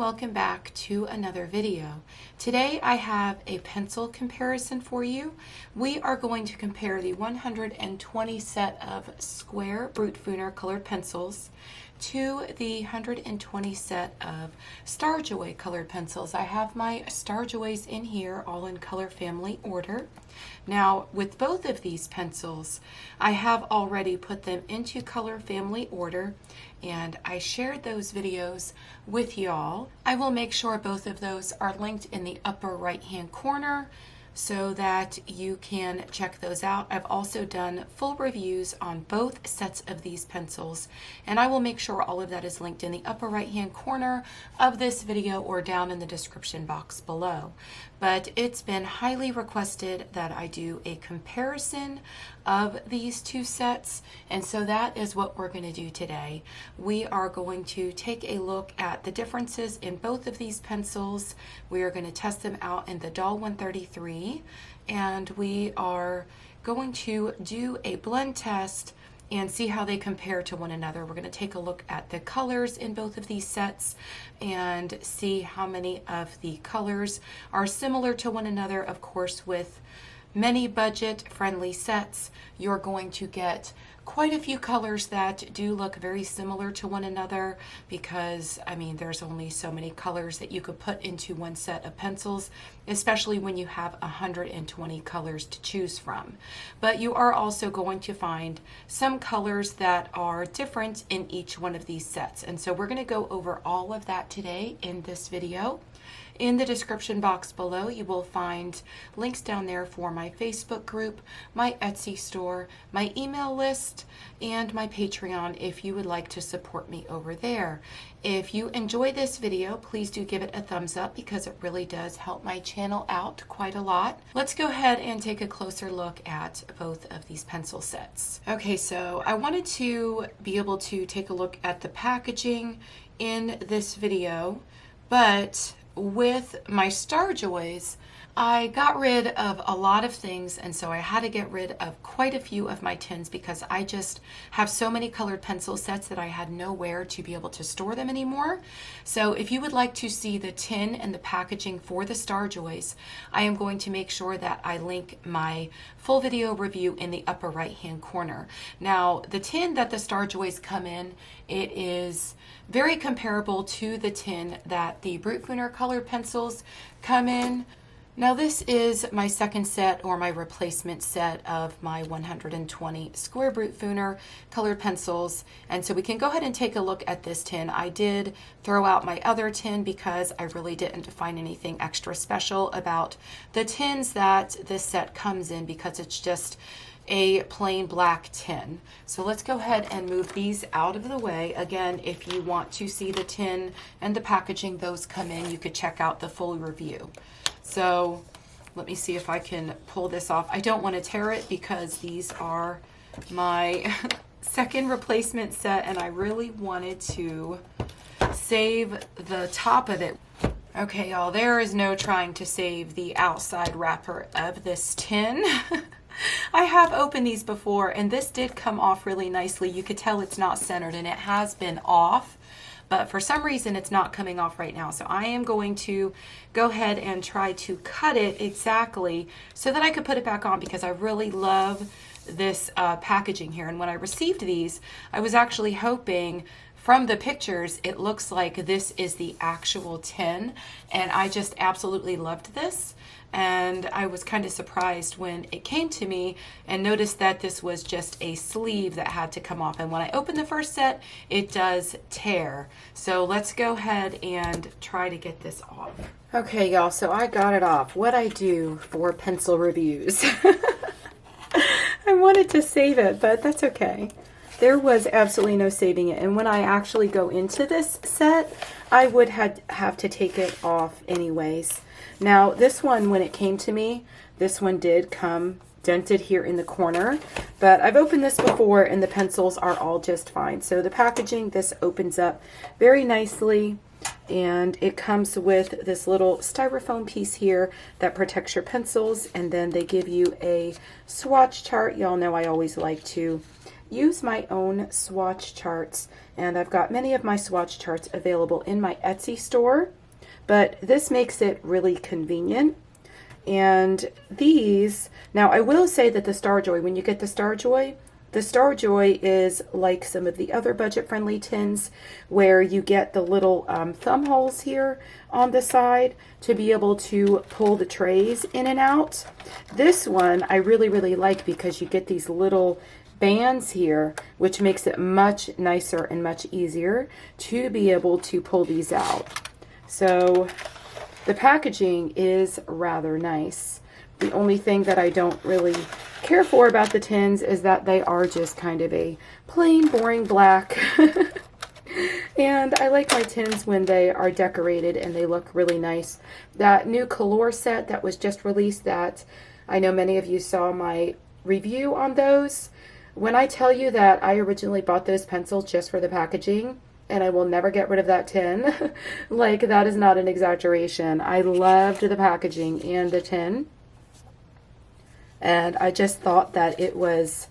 welcome back to another video. Today I have a pencil comparison for you. We are going to compare the 120 set of Square Brutfuner Colored Pencils to the 120 set of Starjoy Colored Pencils. I have my Starjoys in here all in color family order. Now with both of these pencils, I have already put them into color family order and I shared those videos with y'all. I will make sure both of those are linked in the upper right hand corner so that you can check those out. I've also done full reviews on both sets of these pencils, and I will make sure all of that is linked in the upper right hand corner of this video or down in the description box below. But it's been highly requested that I do a comparison of these two sets, and so that is what we're going to do today. We are going to take a look at the differences in both of these pencils. We are going to test them out in the Dahle 133, and we are going to do a blend test and see how they compare to one another. We're going to take a look at the colors in both of these sets and see how many of the colors are similar to one another. Of course, with many budget-friendly sets, you're going to get quite a few colors that do look very similar to one another because, I mean, there's only so many colors that you could put into one set of pencils, especially when you have 120 colors to choose from. But you are also going to find some colors that are different in each one of these sets. And so we're going to go over all of that today in this video. In the description box below, you will find links down there for my Facebook group, my Etsy store, my email list, and my Patreon if you would like to support me over there. If you enjoy this video, please do give it a thumbs up because it really does help my channel out quite a lot. Let's go ahead and take a closer look at both of these pencil sets. Okay, so I wanted to be able to take a look at the packaging in this video, but with my Starjoys, I got rid of a lot of things, and so I had to get rid of quite a few of my tins because I just have so many colored pencil sets that I had nowhere to be able to store them anymore. So if you would like to see the tin and the packaging for the Starjoys, I am going to make sure that I link my full video review in the upper right hand corner. Now, the tin that the Starjoys come in, it is very comparable to the tin that the Brutfuner Colored Pencils come in. Now this is my second set or my replacement set of my 120 Square Brutfuner Colored Pencils, and so we can go ahead and take a look at this tin. I did throw out my other tin because I really didn't find anything extra special about the tins that this set comes in because it's just a plain black tin. So let's go ahead and move these out of the way. Again, if you want to see the tin and the packaging those come in, you could check out the full review. So let me see if I can pull this off. I don't want to tear it because these are my second replacement set and I really wanted to save the top of it. Okay, y'all, there is no trying to save the outside wrapper of this tin. I have opened these before and this did come off really nicely. You could tell it's not centered and it has been off, but for some reason it's not coming off right now. So I am going to go ahead and try to cut it exactly so that I could put it back on because I really love this packaging here. And when I received these, I was actually hoping, from the pictures, it looks like this is the actual tin, and I just absolutely loved this. And I was kind of surprised when it came to me and noticed that this was just a sleeve that had to come off. And when I opened the first set, it does tear. So let's go ahead and try to get this off. Okay, y'all, so I got it off. What I do for pencil reviews. I wanted to save it, but that's okay. There was absolutely no saving it. And when I actually go into this set, I would have to take it off anyways. Now, this one, when it came to me, this one did come dented here in the corner, but I've opened this before and the pencils are all just fine. So the packaging, this opens up very nicely, and it comes with this little styrofoam piece here that protects your pencils, and then they give you a swatch chart. Y'all know I always like to use my own swatch charts, and I've got many of my swatch charts available in my Etsy store, but this makes it really convenient. And these, now I will say that the Starjoy, when you get the Starjoy is like some of the other budget-friendly tins where you get the little thumb holes here on the side to be able to pull the trays in and out. This one I really, really like because you get these little bands here, which makes it much nicer and much easier to be able to pull these out. So the packaging is rather nice. The only thing that I don't really care for about the tins is that they are just kind of a plain, boring black. And I like my tins when they are decorated and they look really nice. That new color set that was just released, that I know many of you saw my review on those. When I tell you that I originally bought those pencils just for the packaging, and I will never get rid of that tin, like, that is not an exaggeration. I loved the packaging and the tin, and I just thought that it was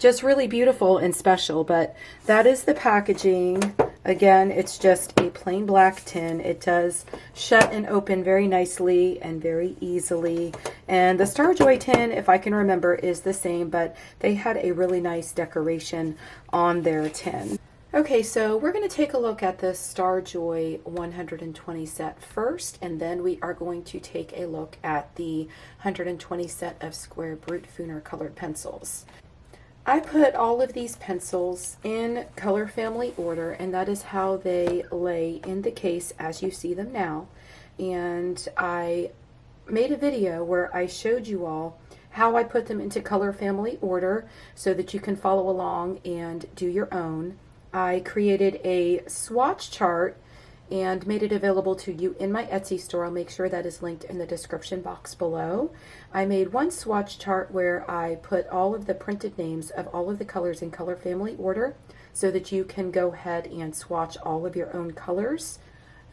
just really beautiful and special. But that is the packaging. Again, it's just a plain black tin. It does shut and open very nicely and very easily. And the Starjoy tin, if I can remember, is the same, but they had a really nice decoration on their tin. Okay, so we're going to take a look at the Starjoy 120 set first, and then we are going to take a look at the 120 set of Square Brutfuner Colored Pencils. I put all of these pencils in color family order, and that is how they lay in the case as you see them now. And I made a video where I showed you all how I put them into color family order so that you can follow along and do your own. I created a swatch chart and made it available to you in my Etsy store. I'll make sure that is linked in the description box below. I made one swatch chart where I put all of the printed names of all of the colors in color family order so that you can go ahead and swatch all of your own colors.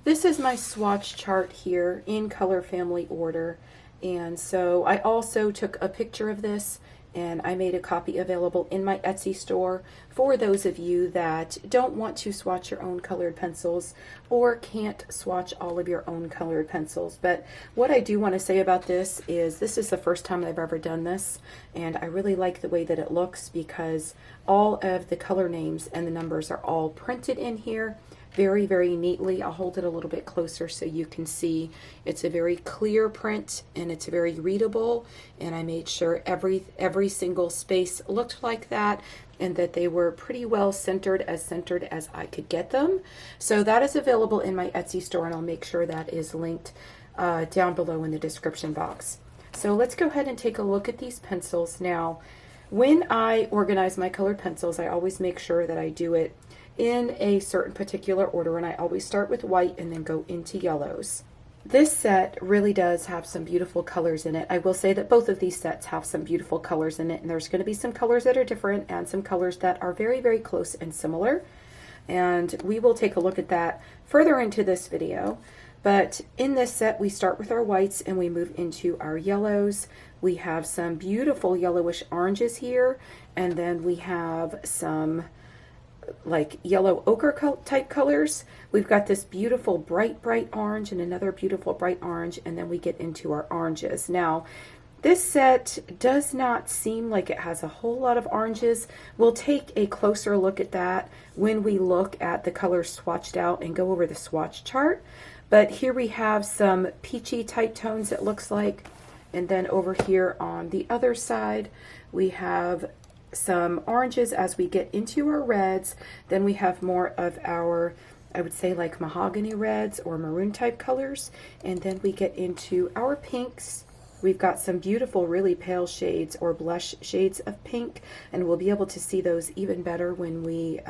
This is my swatch chart here in color family order, and so I also took a picture of this and I made a copy available in my Etsy store for those of you that don't want to swatch your own colored pencils or can't swatch all of your own colored pencils. But what I do want to say about this is the first time I've ever done this, and I really like the way that it looks because all of the color names and the numbers are all printed in here very, very neatly. I'll hold it a little bit closer so you can see. It's a very clear print and it's very readable, and I made sure every single space looked like that and that they were pretty well centered as I could get them. So that is available in my Etsy store, and I'll make sure that is linked down below in the description box. So let's go ahead and take a look at these pencils. Now, when I organize my colored pencils, I always make sure that I do it in a certain particular order, and I always start with white and then go into yellows. This set really does have some beautiful colors in it. I will say that both of these sets have some beautiful colors in it, and there's going to be some colors that are different and some colors that are very, very close and similar, and we will take a look at that further into this video. But in this set, we start with our whites and we move into our yellows. We have some beautiful yellowish oranges here, and then we have some like yellow ochre type colors. We've got this beautiful bright orange and another beautiful bright orange, and then we get into our oranges. Now, this set does not seem like it has a whole lot of oranges. We'll take a closer look at that when we look at the colors swatched out and go over the swatch chart. But here we have some peachy type tones, it looks like, and then over here on the other side we have some oranges as we get into our reds. Then we have more of our, I would say, like mahogany reds or maroon type colors, and then we get into our pinks. We've got some beautiful really pale shades or blush shades of pink, and we'll be able to see those even better when we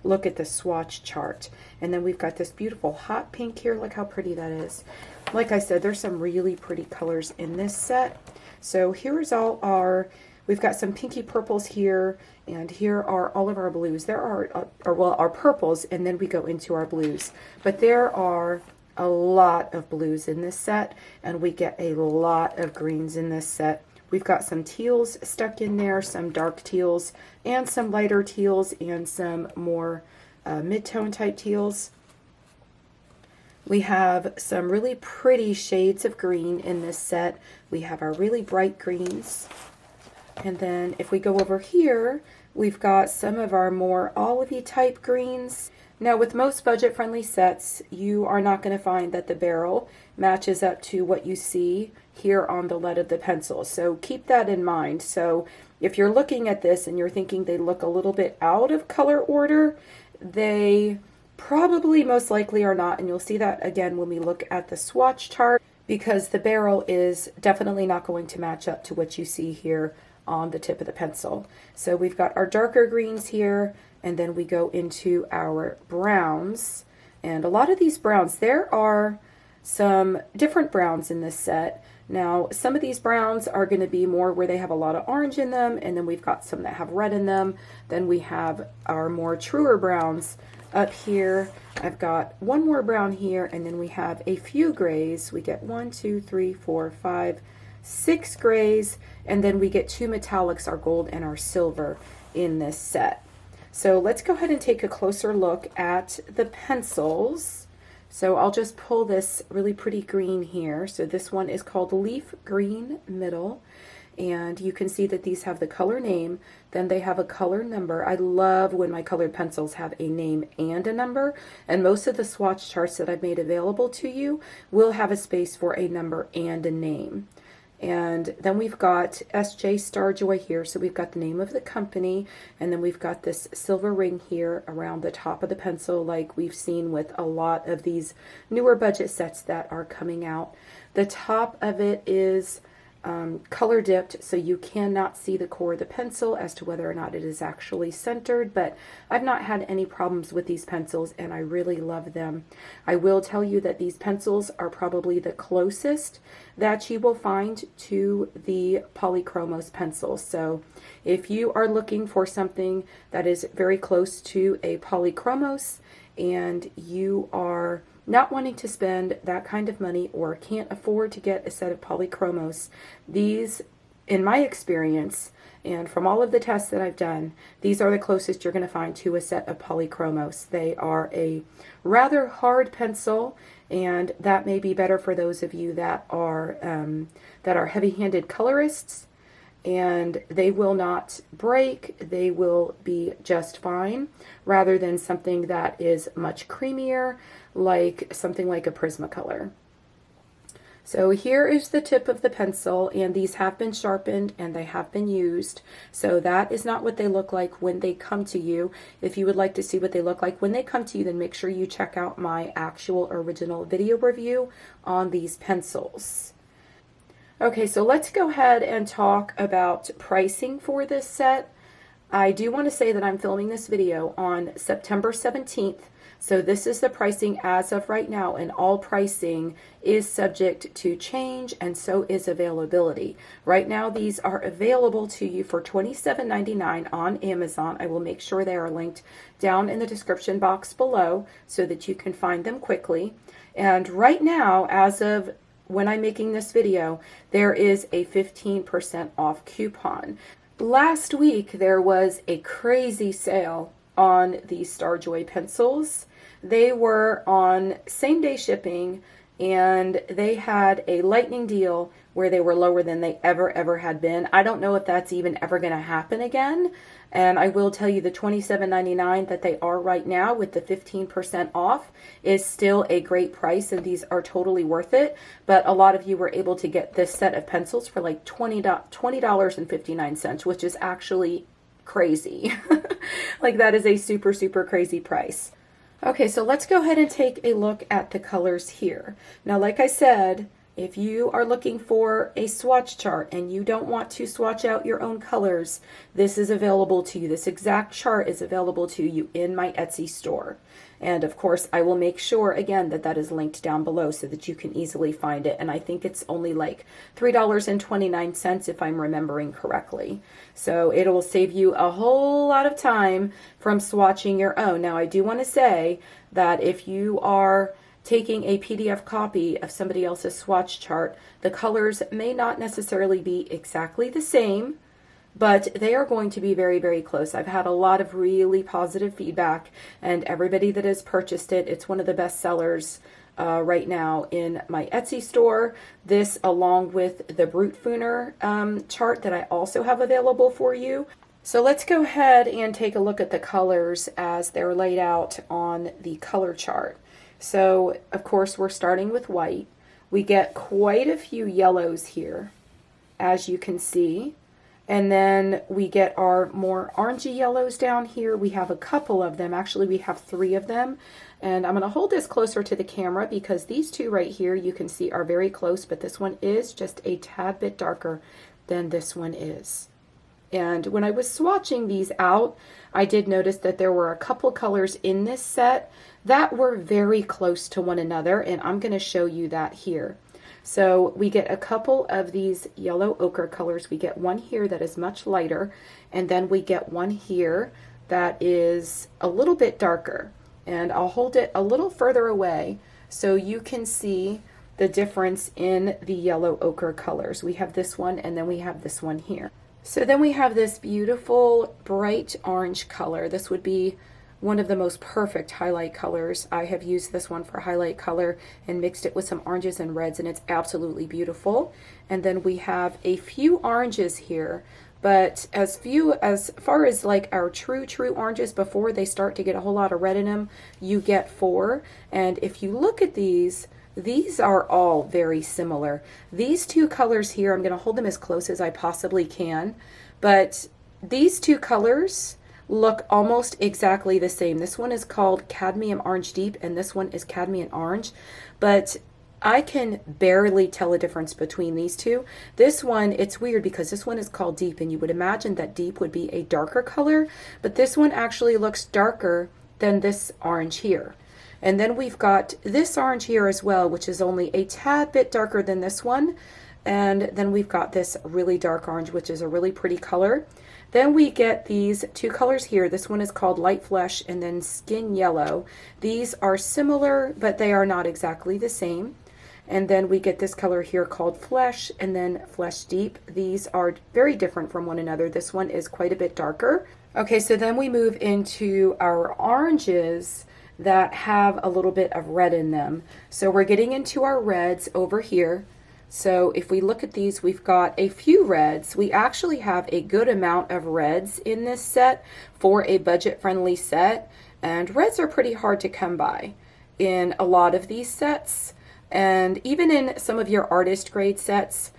look at the swatch chart. And then we've got this beautiful hot pink here. Look how pretty that is. Like I said, there's some really pretty colors in this set. So here's all our, we've got some pinky purples here, and here are all of our blues. There are, our purples, and then we go into our blues. But there are a lot of blues in this set, and we get a lot of greens in this set. We've got some teals stuck in there, some dark teals, and some lighter teals, and some more mid-tone type teals. We have some really pretty shades of green in this set. We have our really bright greens. And then if we go over here, we've got some of our more olivey type greens. Now with most budget-friendly sets, you are not going to find that the barrel matches up to what you see here on the lead of the pencil. So keep that in mind. So if you're looking at this and you're thinking they look a little bit out of color order, they probably most likely are not, and you'll see that again when we look at the swatch chart, because the barrel is definitely not going to match up to what you see here on the tip of the pencil. So we've got our darker greens here, and then we go into our browns. And a lot of these browns, there are some different browns in this set. Now, some of these browns are going to be more where they have a lot of orange in them, and then we've got some that have red in them. Then we have our more truer browns up here. I've got one more brown here, and then we have a few grays. We get 1, 2, 3, 4, 5, 6 grays, and then we get 2 metallics, our gold and our silver, in this set. So let's go ahead and take a closer look at the pencils. So I'll just pull this really pretty green here. So this one is called Leaf Green Middle, and you can see that these have the color name, then they have a color number. I love when my colored pencils have a name and a number, and most of the swatch charts that I've made available to you will have a space for a number and a name. And then we've got SJ Starjoy here, so we've got the name of the company, and then we've got this silver ring here around the top of the pencil, like we've seen with a lot of these newer budget sets that are coming out. The top of it is color dipped, so you cannot see the core of the pencil as to whether or not it is actually centered, but I've not had any problems with these pencils, and I really love them. I will tell you that these pencils are probably the closest that you will find to the polychromos pencils. So if you are looking for something that is very close to a polychromos and you are not wanting to spend that kind of money or can't afford to get a set of polychromos, these, in my experience, and from all of the tests that I've done, these are the closest you're going to find to a set of polychromos. They are a rather hard pencil, and that may be better for those of you that are heavy-handed colorists, and they will not break. They will be just fine, rather than something that is much creamier, like something like a Prismacolor. So here is the tip of the pencil, and these have been sharpened and they have been used. So that is not what they look like when they come to you. If you would like to see what they look like when they come to you, then make sure you check out my actual original video review on these pencils. Okay, so let's go ahead and talk about pricing for this set. I do want to say that I'm filming this video on September 17th. So this is the pricing as of right now, and all pricing is subject to change, and so is availability. Right now these are available to you for $27.99 on Amazon. I will make sure they are linked down in the description box below so that you can find them quickly. And right now, as of when I'm making this video, there is a 15% off coupon. Last week there was a crazy sale on the Starjoy pencils. They were on same-day shipping, and they had a lightning deal where they were lower than they ever had been. I don't know if that's even ever going to happen again, and I will tell you the $27.99 that they are right now with the 15% off is still a great price, and these are totally worth it. But a lot of you were able to get this set of pencils for like $20.59, which is actually crazy. Like, that is a super crazy price. Okay, so let's go ahead and take a look at the colors here. Now, like I said, if you are looking for a swatch chart and you don't want to swatch out your own colors, this is available to you. This exact chart is available to you in my Etsy store. And of course, I will make sure again that that is linked down below so that you can easily find it. And I think it's only like $3.29 if I'm remembering correctly. So it will save you a whole lot of time from swatching your own. Now, I do want to say that if you are taking a PDF copy of somebody else's swatch chart, the colors may not necessarily be exactly the same, but they are going to be very, very close. I've had a lot of really positive feedback, and everybody that has purchased it, it's one of the best sellers right now in my Etsy store. This, along with the Brutfuner chart that I also have available for you. So let's go ahead and take a look at the colors as they're laid out on the color chart. So, of course, we're starting with white. We get quite a few yellows here, as you can see. And then we get our more orangey yellows down here. We have a couple of them. Actually, we have 3 of them. And I'm going to hold this closer to the camera because these 2 right here you can see are very close, but this one is just a tad bit darker than this one is. And when I was swatching these out, I did notice that there were a couple colors in this set that were very close to one another, and I'm going to show you that here. So we get a couple of these yellow ochre colors. We get one here that is much lighter, and then we get one here that is a little bit darker. And I'll hold it a little further away so you can see the difference in the yellow ochre colors. We have this one, and then we have this one here. So then we have this beautiful bright orange color. This would be one of the most perfect highlight colors. I have used this one for highlight color and mixed it with some oranges and reds, and it's absolutely beautiful. And then we have a few oranges here, but as far as like our true oranges before they start to get a whole lot of red in them, you get 4. And if you look at these are all very similar. These 2 colors here, I'm going to hold them as close as I possibly can, but these 2 colors look almost exactly the same. This one is called Cadmium Orange Deep, and this one is Cadmium Orange, but I can barely tell a difference between these 2. This one, it's weird because this one is called Deep, and you would imagine that Deep would be a darker color, but this one actually looks darker than this orange here. And then we've got this orange here as well, which is only a tad bit darker than this one. And then we've got this really dark orange, which is a really pretty color. Then we get these 2 colors here. This one is called Light Flesh and then Skin Yellow. These are similar, but they are not exactly the same. And then we get this color here called Flesh and then Flesh Deep. These are very different from one another. This one is quite a bit darker. Okay, so then we move into our oranges that have a little bit of red in them. So we're getting into our reds over here. So if we look at these, we've got a few reds. We actually have a good amount of reds in this set for a budget-friendly set, and reds are pretty hard to come by in a lot of these sets, and even in some of your artist grade sets,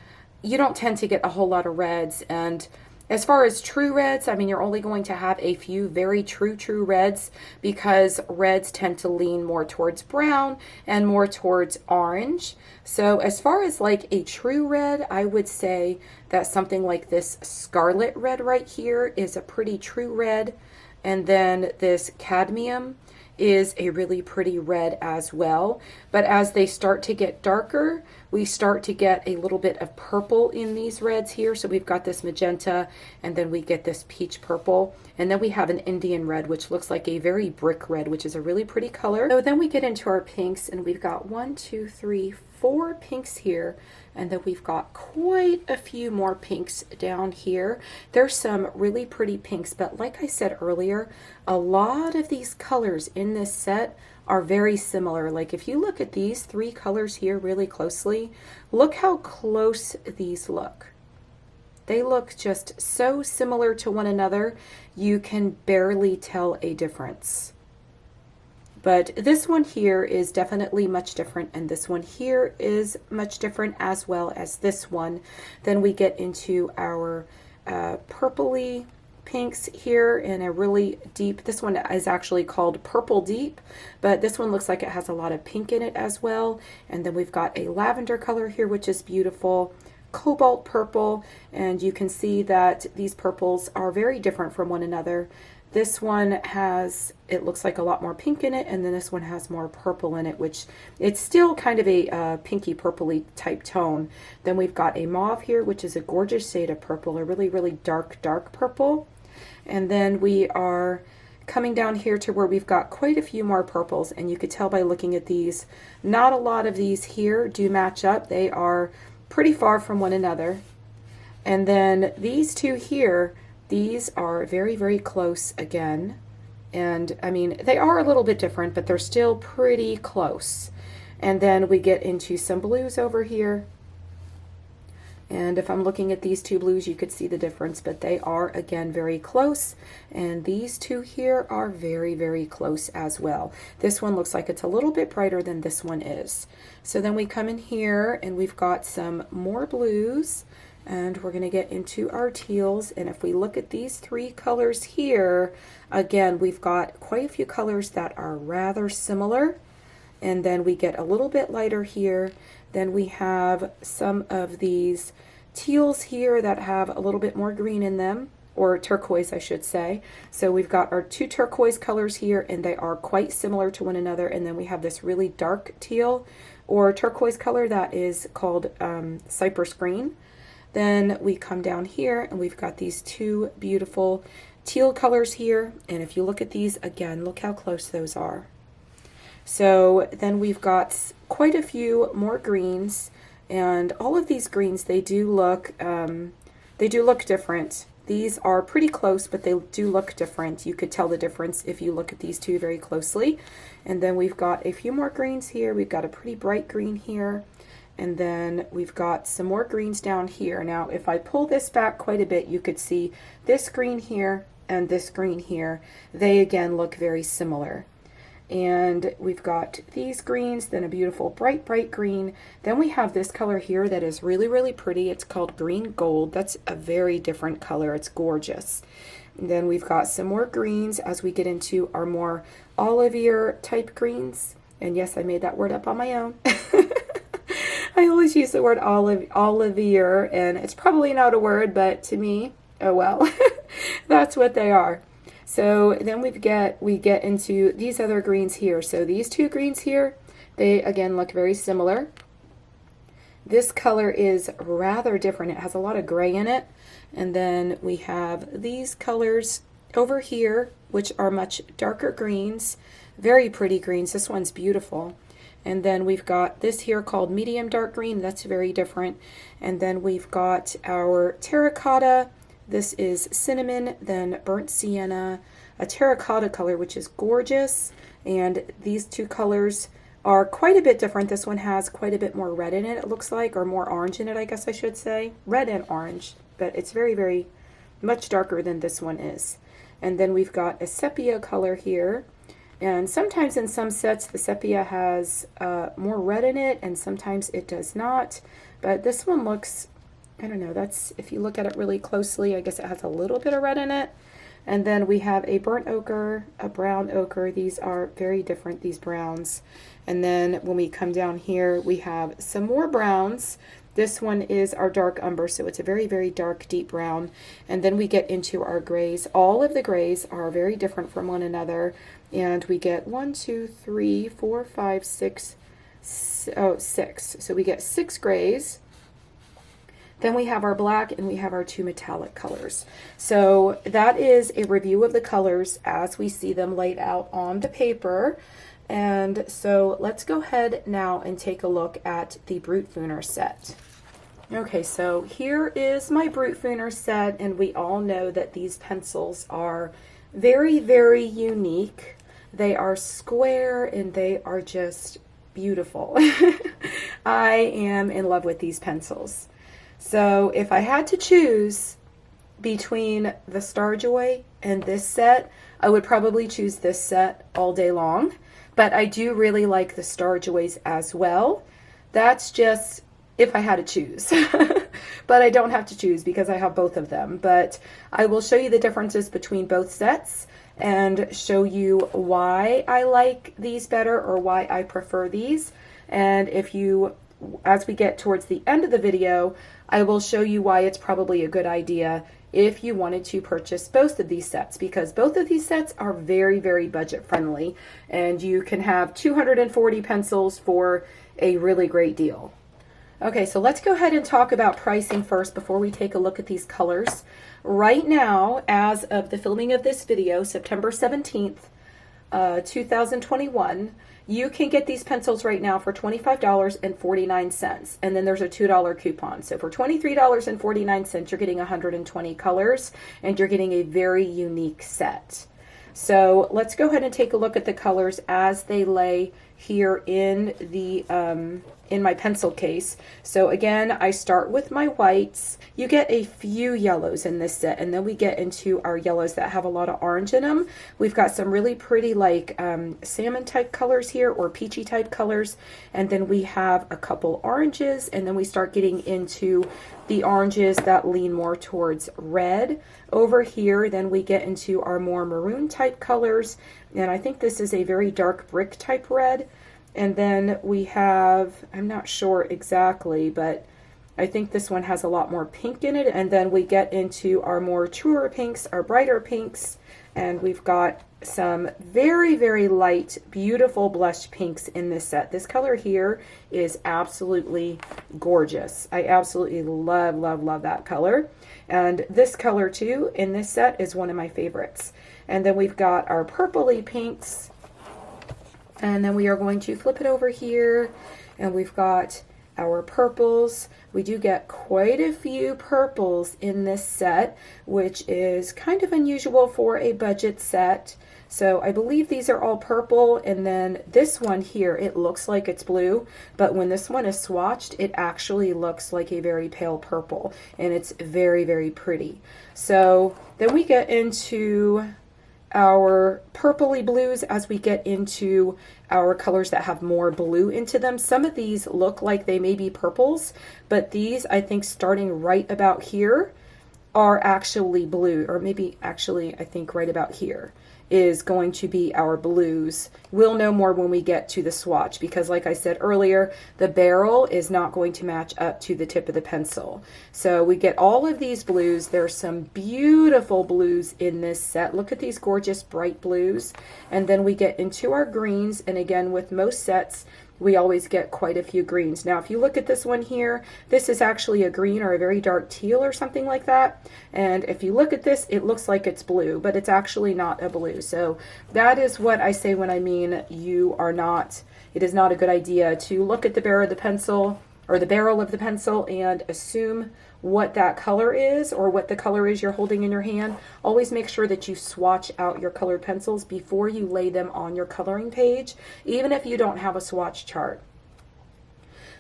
you don't tend to get a whole lot of reds. And as far as true reds, I mean, you're only going to have a few very true reds because reds tend to lean more towards brown and more towards orange. So as far as like a true red, I would say that something like this scarlet red right here is a pretty true red. And then this cadmium is a really pretty red as well. But as they start to get darker, we start to get a little bit of purple in these reds here. So we've got this magenta, and then we get this peach purple, and then we have an Indian red, which looks like a very brick red, which is a really pretty color. So then we get into our pinks, and we've got 1, 2, 3, 4 pinks here, and then we've got quite a few more pinks down here. There's some really pretty pinks, but like I said earlier, a lot of these colors in this set are very similar. Like if you look at these 3 colors here really closely, look how close these look. They look just so similar to one another, you can barely tell a difference. But this one here is definitely much different, and this one here is much different as well as this one. Then we get into our purpley pinks here in a really deep, this one is actually called Purple Deep, but this one looks like it has a lot of pink in it as well. And then we've got a lavender color here, which is beautiful, cobalt purple, and you can see that these purples are very different from one another. This one has, it looks like a lot more pink in it, and then this one has more purple in it, which it's still kind of a pinky purpley type tone. Then we've got a mauve here, which is a gorgeous shade of purple, a really, really dark purple. And then we are coming down here to where we've got quite a few more purples, and you could tell by looking at these, not a lot of these here do match up. They are pretty far from one another. And then these two here, these are very, very close again. And I mean, they are a little bit different, but they're still pretty close. And then we get into some blues over here. And if I'm looking at these two blues, you could see the difference, but they are again very close. And these two here are very, very close as well. This one looks like it's a little bit brighter than this one is. So then we come in here and we've got some more blues, and we're going to get into our teals. And if we look at these three colors here, again, we've got quite a few colors that are rather similar. And then we get a little bit lighter here. Then we have some of these teals here that have a little bit more green in them, or turquoise, I should say. So we've got our two turquoise colors here, and they are quite similar to one another. And then we have this really dark teal or turquoise color that is called cypress green. Then we come down here and we've got these two beautiful teal colors here. And if you look at these again, look how close those are. So then we've got quite a few more greens, and all of these greens, they do look different. These are pretty close, but they do look different. You could tell the difference if you look at these two very closely. And then we've got a few more greens here. We've got a pretty bright green here. And then we've got some more greens down here. Now, if I pull this back quite a bit, you could see this green here and this green here. They again look very similar. And we've got these greens, then a beautiful bright, bright green. Then we have this color here that is really, really pretty. It's called green gold. That's a very different color. It's gorgeous. And then we've got some more greens as we get into our more olivier type greens. And yes, I made that word up on my own. I always use the word olivier, and it's probably not a word, but to me, oh well, that's what they are. So then we get into these other greens here. So these two greens here, they again look very similar. This color is rather different. It has a lot of gray in it. And then we have these colors over here, which are much darker greens, very pretty greens. This one's beautiful. And then we've got this here called medium dark green. That's very different. And then we've got our terracotta. This is cinnamon, then burnt sienna, a terracotta color, which is gorgeous. And these two colors are quite a bit different. This one has quite a bit more red in it, it looks like, or more orange in it, I guess I should say. Red and orange, but it's very, very much darker than this one is. And then we've got a sepia color here. And sometimes in some sets, the sepia has more red in it, and sometimes it does not. But this one looks, I don't know, that's, if you look at it really closely, I guess it has a little bit of red in it. And then we have a burnt ochre, a brown ochre. These are very different, these browns. And then when we come down here, we have some more browns. This one is our dark umber, so it's a very, very dark, deep brown. And then we get into our grays. All of the grays are very different from one another. And we get 6. So we get 6 grays. Then we have our black, and we have our 2 metallic colors. So that is a review of the colors as we see them laid out on the paper. And so let's go ahead now and take a look at the Brutfuner set. Okay, so here is my Brutfuner set, and we all know that these pencils are very, very unique. They are square, and they are just beautiful. I am in love with these pencils. So if I had to choose between the Starjoy and this set, I would probably choose this set all day long. But I do really like the Starjoys as well. That's just if I had to choose. But I don't have to choose because I have both of them. But I will show you the differences between both sets and show you why I like these better or why I prefer these. And if you, as we get towards the end of the video, I will show you why it's probably a good idea if you wanted to purchase both of these sets, because both of these sets are very, very budget friendly, and you can have 240 pencils for a really great deal. Okay, so let's go ahead and talk about pricing first before we take a look at these colors. Right now, as of the filming of this video, September 17th, 2021, you can get these pencils right now for $25.49, and then there's a $2 coupon. So for $23.49, you're getting 120 colors, and you're getting a very unique set. So let's go ahead and take a look at the colors as they lay here in the in my pencil case. So again, I start with my whites. You get a few yellows in this set, and then we get into our yellows that have a lot of orange in them. We've got some really pretty like salmon type colors here, or peachy type colors, and then we have a couple oranges, and then we start getting into the oranges that lean more towards red over here. Then we get into our more maroon type colors, and I think this is a very dark brick type red. And then we have, I'm not sure exactly, but I think this one has a lot more pink in it. And then we get into our more truer pinks, our brighter pinks, and we've got some very, very light, beautiful blush pinks in this set. This color here is absolutely gorgeous. I absolutely love, love, love that color. And this color too in this set is one of my favorites. And then we've got our purpley pinks. And then we are going to flip it over here, and we've got our purples. We do get quite a few purples in this set, which is kind of unusual for a budget set. So I believe these are all purple, and then this one here, it looks like it's blue, but when this one is swatched, it actually looks like a very pale purple, and it's very, very pretty. So then we get into our purpley blues as we get into our colors that have more blue into them. Some of these look like they may be purples, but these, I think starting right about here, are actually blue, or maybe actually I think right about here is going to be our blues. We'll know more when we get to the swatch, because like I said earlier, the barrel is not going to match up to the tip of the pencil. So we get all of these blues. There's some beautiful blues in this set. Look at these gorgeous bright blues. And then we get into our greens, and again, with most sets, we always get quite a few greens. Now, if you look at this one here, this is actually a green or a very dark teal or something like that. And if you look at this, it looks like it's blue, but it's actually not a blue. So that is what I say when I mean it is not a good idea to look at the barrel of the pencil, or the barrel of the pencil, and assume what that color is, or what the color is you're holding in your hand. Always make sure that you swatch out your colored pencils before you lay them on your coloring page, even if you don't have a swatch chart.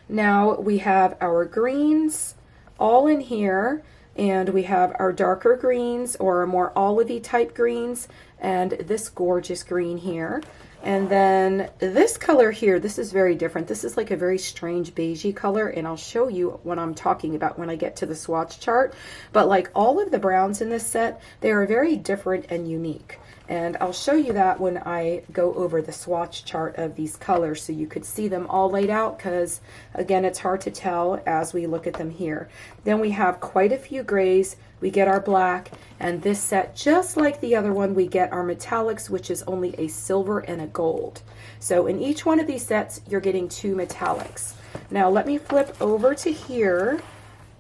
Now we have our greens all in here, and we have our darker greens, or more olivey type greens, and this gorgeous green here. And then this color here, this is very different. This is like a very strange beigey color, and I'll show you what I'm talking about when I get to the swatch chart. But like all of the browns in this set, they are very different and unique. And I'll show you that when I go over the swatch chart of these colors, so you could see them all laid out, because again, it's hard to tell as we look at them here. Then we have quite a few grays. We get our black, and this set, just like the other one, we get our metallics, which is only a silver and a gold. So in each one of these sets, you're getting 2 metallics. Now let me flip over to here,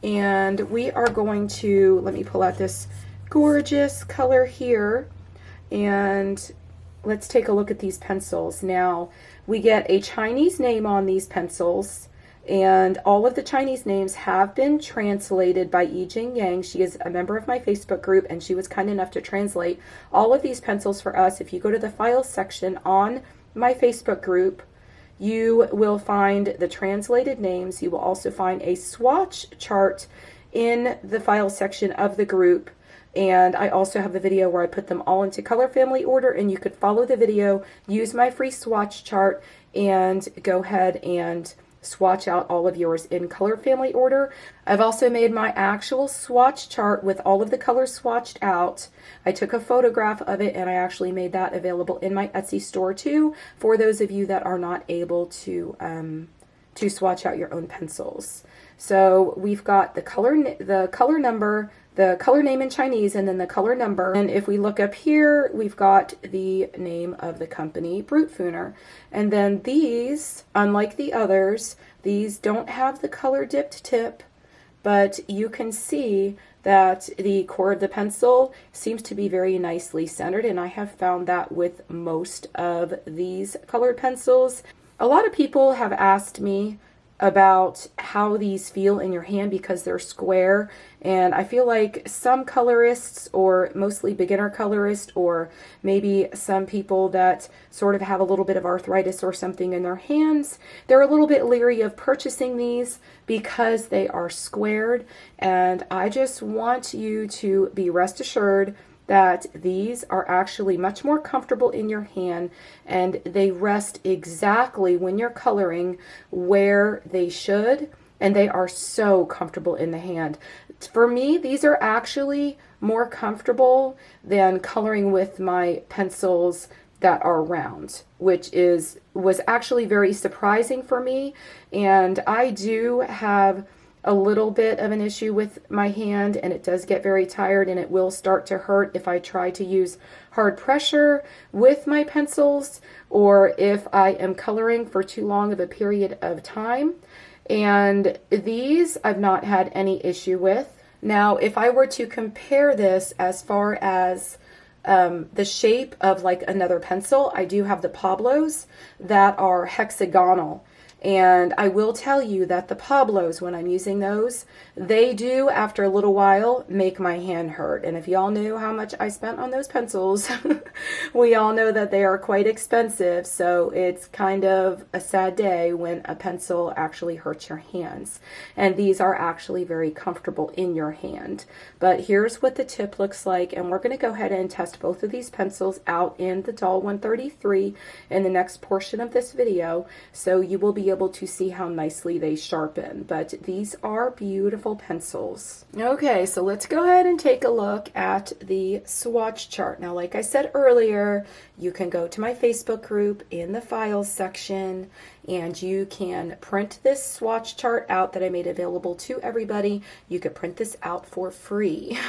and we are going to, let me pull out this gorgeous color here, and let's take a look at these pencils. Now we get a Chinese name on these pencils, and all of the Chinese names have been translated by Yijing Yang. She is a member of my Facebook group, and she was kind enough to translate all of these pencils for us. If you go to the files section on my Facebook group, you will find the translated names. You will also find a swatch chart in the file section of the group. And I also have a video where I put them all into color family order, and you could follow the video, use my free swatch chart, and go ahead and swatch out all of yours in color family order. I've also made my actual swatch chart with all of the colors swatched out. I took a photograph of it, and I actually made that available in my Etsy store too, for those of you that are not able to swatch out your own pencils. So we've got the color number, the color name in Chinese and then the color number. And if we look up here, we've got the name of the company, Brutfuner. And then these, unlike the others, these don't have the color dipped tip, but you can see that the core of the pencil seems to be very nicely centered, and I have found that with most of these colored pencils. A lot of people have asked me about how these feel in your hand because they're square, and I feel like some colorists, or mostly beginner colorists, or maybe some people that sort of have a little bit of arthritis or something in their hands, they're a little bit leery of purchasing these because they are squared. And I just want you to be rest assured that these are actually much more comfortable in your hand, and they rest exactly when you're coloring where they should, and they are so comfortable in the hand. For me, these are actually more comfortable than coloring with my pencils that are round, which was actually very surprising for me. And I do have a little bit of an issue with my hand, and it does get very tired, and it will start to hurt if I try to use hard pressure with my pencils, or if I am coloring for too long of a period of time. And these I've not had any issue with. Now, if I were to compare this as far as the shape of like another pencil, I do have the Pablos that are hexagonal. And I will tell you that the Pablos, when I'm using those, they do, after a little while, make my hand hurt. And if y'all knew how much I spent on those pencils, we all know that they are quite expensive. So it's kind of a sad day when a pencil actually hurts your hands. And these are actually very comfortable in your hand. But here's what the tip looks like. And we're going to go ahead and test both of these pencils out in the Dahle 133 in the next portion of this video. So you will be able to see how nicely they sharpen. But these are beautiful pencils. Okay, so let's go ahead and take a look at the swatch chart. Now, like I said earlier, you can go to my Facebook group in the files section, and you can print this swatch chart out that I made available to everybody. You could print this out for free.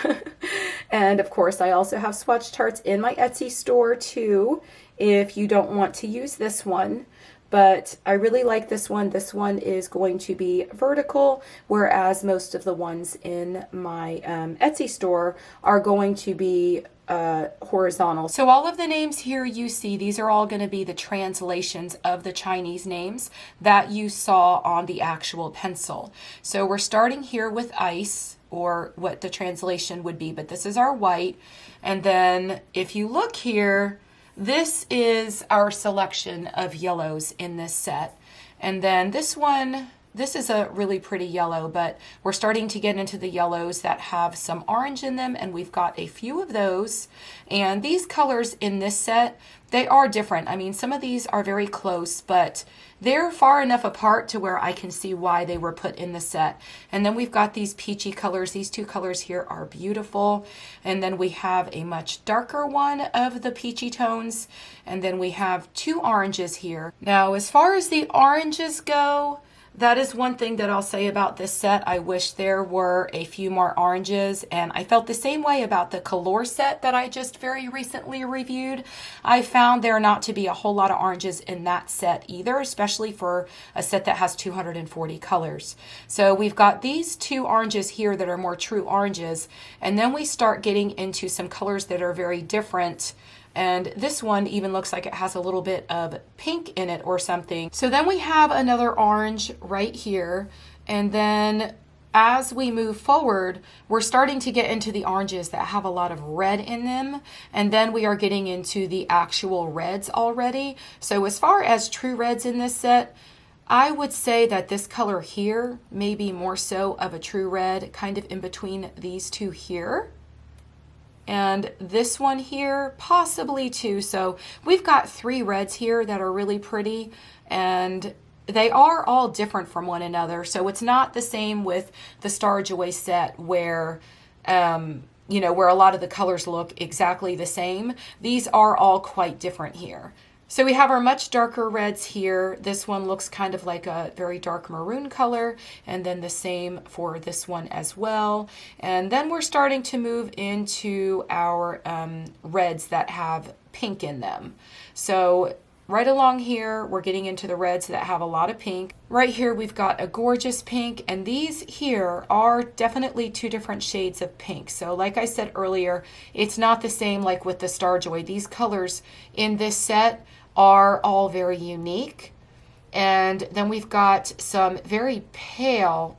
And of course, I also have swatch charts in my Etsy store too, if you don't want to use this one. But I really like this one. This one is going to be vertical, whereas most of the ones in my Etsy store are going to be horizontal. So all of the names here you see, these are all going to be the translations of the Chinese names that you saw on the actual pencil. So we're starting here with ice, or what the translation would be, but this is our white. And then if you look here, this is our selection of yellows in this set. And then this one, this is a really pretty yellow, but we're starting to get into the yellows that have some orange in them, and we've got a few of those. And these colors in this set, they are different. I mean, some of these are very close, but they're far enough apart to where I can see why they were put in the set. And then we've got these peachy colors. These two colors here are beautiful. And then we have a much darker one of the peachy tones. And then we have two oranges here. Now, as far as the oranges go, that is one thing that I'll say about this set. I wish there were a few more oranges, and I felt the same way about the Color set that I just very recently reviewed. I found there not to be a whole lot of oranges in that set either, especially for a set that has 240 colors. So we've got these two oranges here that are more true oranges, and then we start getting into some colors that are very different. And this one even looks like it has a little bit of pink in it or something. So then we have another orange right here. And then as we move forward, we're starting to get into the oranges that have a lot of red in them. And then we are getting into the actual reds already. So as far as true reds in this set, I would say that this color here may be more so of a true red, kind of in between these two here. And this one here, possibly too. So we've got three reds here that are really pretty, and they are all different from one another. So it's not the same with the Starjoy set where, you know, where a lot of the colors look exactly the same. These are all quite different here. So we have our much darker reds here. This one looks kind of like a very dark maroon color, and then the same for this one as well. And then we're starting to move into our reds that have pink in them. So right along here, we're getting into the reds that have a lot of pink. Right here, we've got a gorgeous pink, and these here are definitely two different shades of pink. So like I said earlier, it's not the same like with the Starjoy. These colors in this set are all very unique. And then we've got some very pale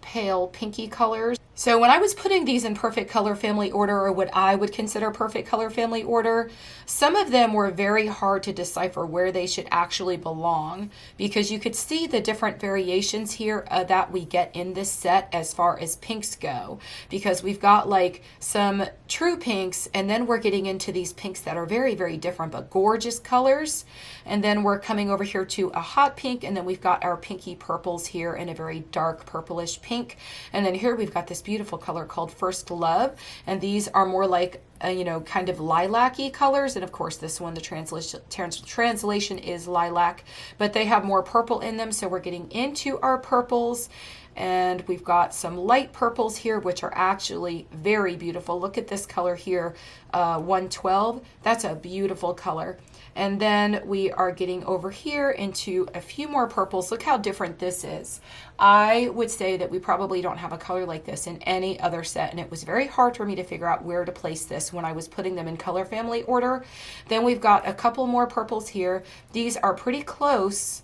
pinky colors. So when I was putting these in perfect color family order, or what I would consider perfect color family order, some of them were very hard to decipher where they should actually belong, because you could see the different variations here that we get in this set as far as pinks go, because we've got like some true pinks, and then we're getting into these pinks that are very different but gorgeous colors, and then we're coming over here to a hot pink, and then we've got our pinky purples here in a very dark purplish pink, and then here we've got this beautiful color called First Love, and these are more like you know, kind of lilac-y colors, and of course this one, the translation is lilac, but they have more purple in them, so we're getting into our purples. And we've got some light purples here, which are actually very beautiful. Look at this color here, 112. That's a beautiful color. And then we are getting over here into a few more purples. Look how different this is. I would say that we probably don't have a color like this in any other set, and it was very hard for me to figure out where to place this when I was putting them in color family order. Then we've got a couple more purples here. These are pretty close,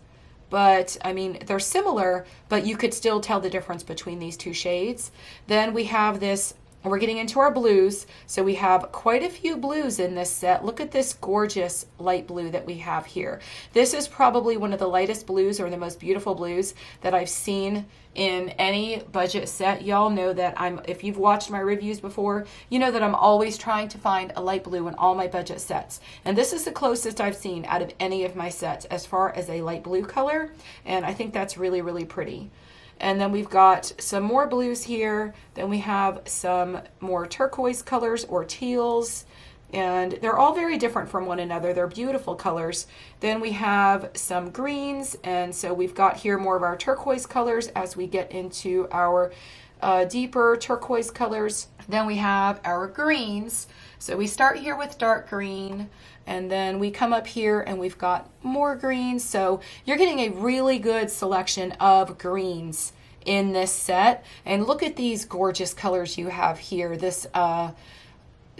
but I mean, they're similar, but you could still tell the difference between these two shades. Then we have this, we're getting into our blues. So we have quite a few blues in this set. Look at this gorgeous light blue that we have here. This is probably one of the lightest blues, or the most beautiful blues that I've seen in any budget set. Y'all know that if you've watched my reviews before, you know that I'm always trying to find a light blue in all my budget sets. And this is the closest I've seen out of any of my sets as far as a light blue color. And I think that's really pretty. And then we've got some more blues here. Then we have some more turquoise colors or teals. And they're all very different from one another. They're beautiful colors. Then we have some greens. And so we've got here more of our turquoise colors as we get into our deeper turquoise colors. Then we have our greens. So we start here with dark green, and then we come up here and we've got more greens. So you're getting a really good selection of greens in this set. And look at these gorgeous colors you have here. This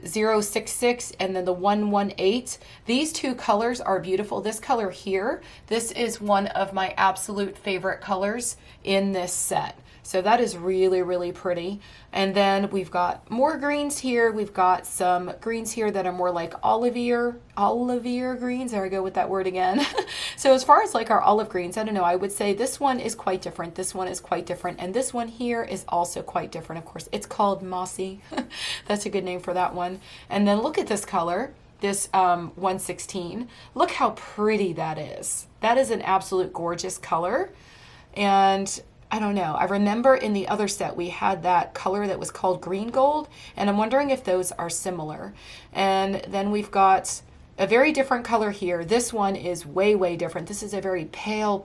066 and then the 118. These two colors are beautiful. This color here, this is one of my absolute favorite colors in this set. So that is really pretty. And then we've got more greens here. We've got some greens here that are more like olivier greens. There I go with that word again. So as far as like our olive greens, I don't know, I would say this one is quite different. This one is quite different. And this one here is also quite different. Of course, it's called mossy. That's a good name for that one. And then look at this color. This 116. Look how pretty that is. That is an absolute gorgeous color. And I don't know. I remember in the other set we had that color that was called green gold, and I'm wondering if those are similar. And then we've got a very different color here. This one is way different. This is a very pale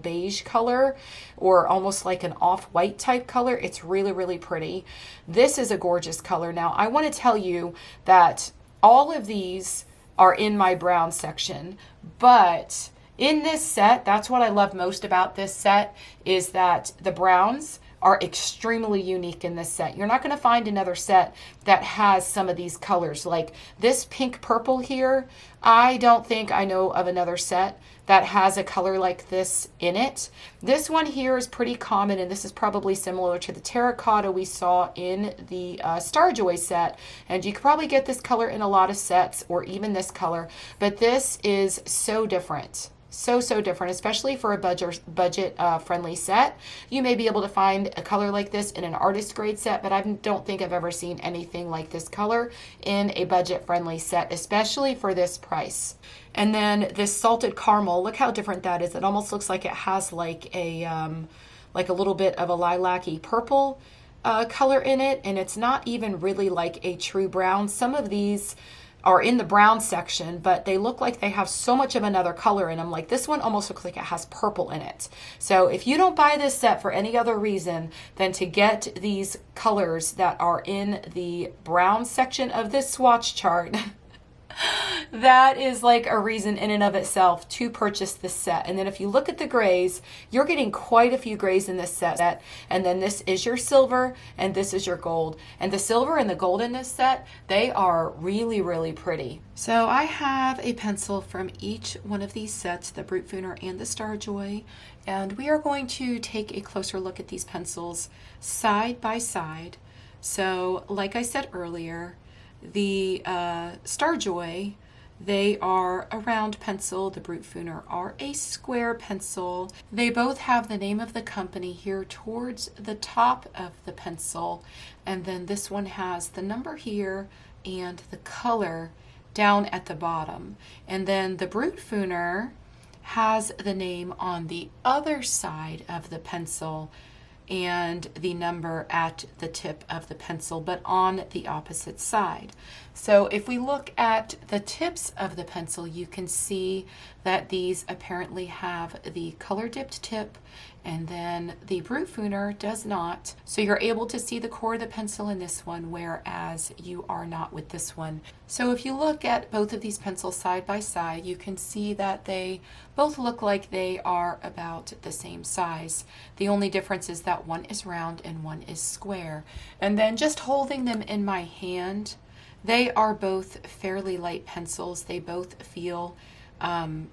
beige color, or almost like an off-white type color. It's really pretty. This is a gorgeous color. Now, I want to tell you that all of these are in my brown section, but in this set, that's what I love most about this set, is that the browns are extremely unique in this set. You're not going to find another set that has some of these colors. Like this pink purple here, I don't think I know of another set that has a color like this in it. This one here is pretty common, and this is probably similar to the terracotta we saw in the Starjoy set. And you could probably get this color in a lot of sets, or even this color, but this is so different. So different, especially for a budget friendly set. You may be able to find a color like this in an artist grade set, but I don't think I've ever seen anything like this color in a budget friendly set, especially for this price. And then this salted caramel, look how different that is. It almost looks like it has like a little bit of a lilac-y purple color in it, and it's not even really like a true brown. Some of these are in the brown section, but they look like they have so much of another color in them. Like this one almost looks like it has purple in it. So if you don't buy this set for any other reason than to get these colors that are in the brown section of this swatch chart, that is like a reason in and of itself to purchase this set. And then if you look at the grays, you're getting quite a few grays in this set. And then this is your silver and this is your gold. And the silver and the gold in this set, they are really, really pretty. So I have a pencil from each one of these sets, the Brutfuner and the Starjoy. And we are going to take a closer look at these pencils side by side. So like I said earlier, the Starjoy, they are a round pencil. The Brutfuner are a square pencil. They both have the name of the company here towards the top of the pencil. And then this one has the number here and the color down at the bottom. And then the Brutfuner has the name on the other side of the pencil and the number at the tip of the pencil, but on the opposite side. So if we look at the tips of the pencil, you can see that these apparently have the color dipped tip, and then the Brutfuner does not. So you're able to see the core of the pencil in this one, whereas you are not with this one. So if you look at both of these pencils side by side, you can see that they both look like they are about the same size. The only difference is that one is round and one is square. And then just holding them in my hand, they are both fairly light pencils. They both feel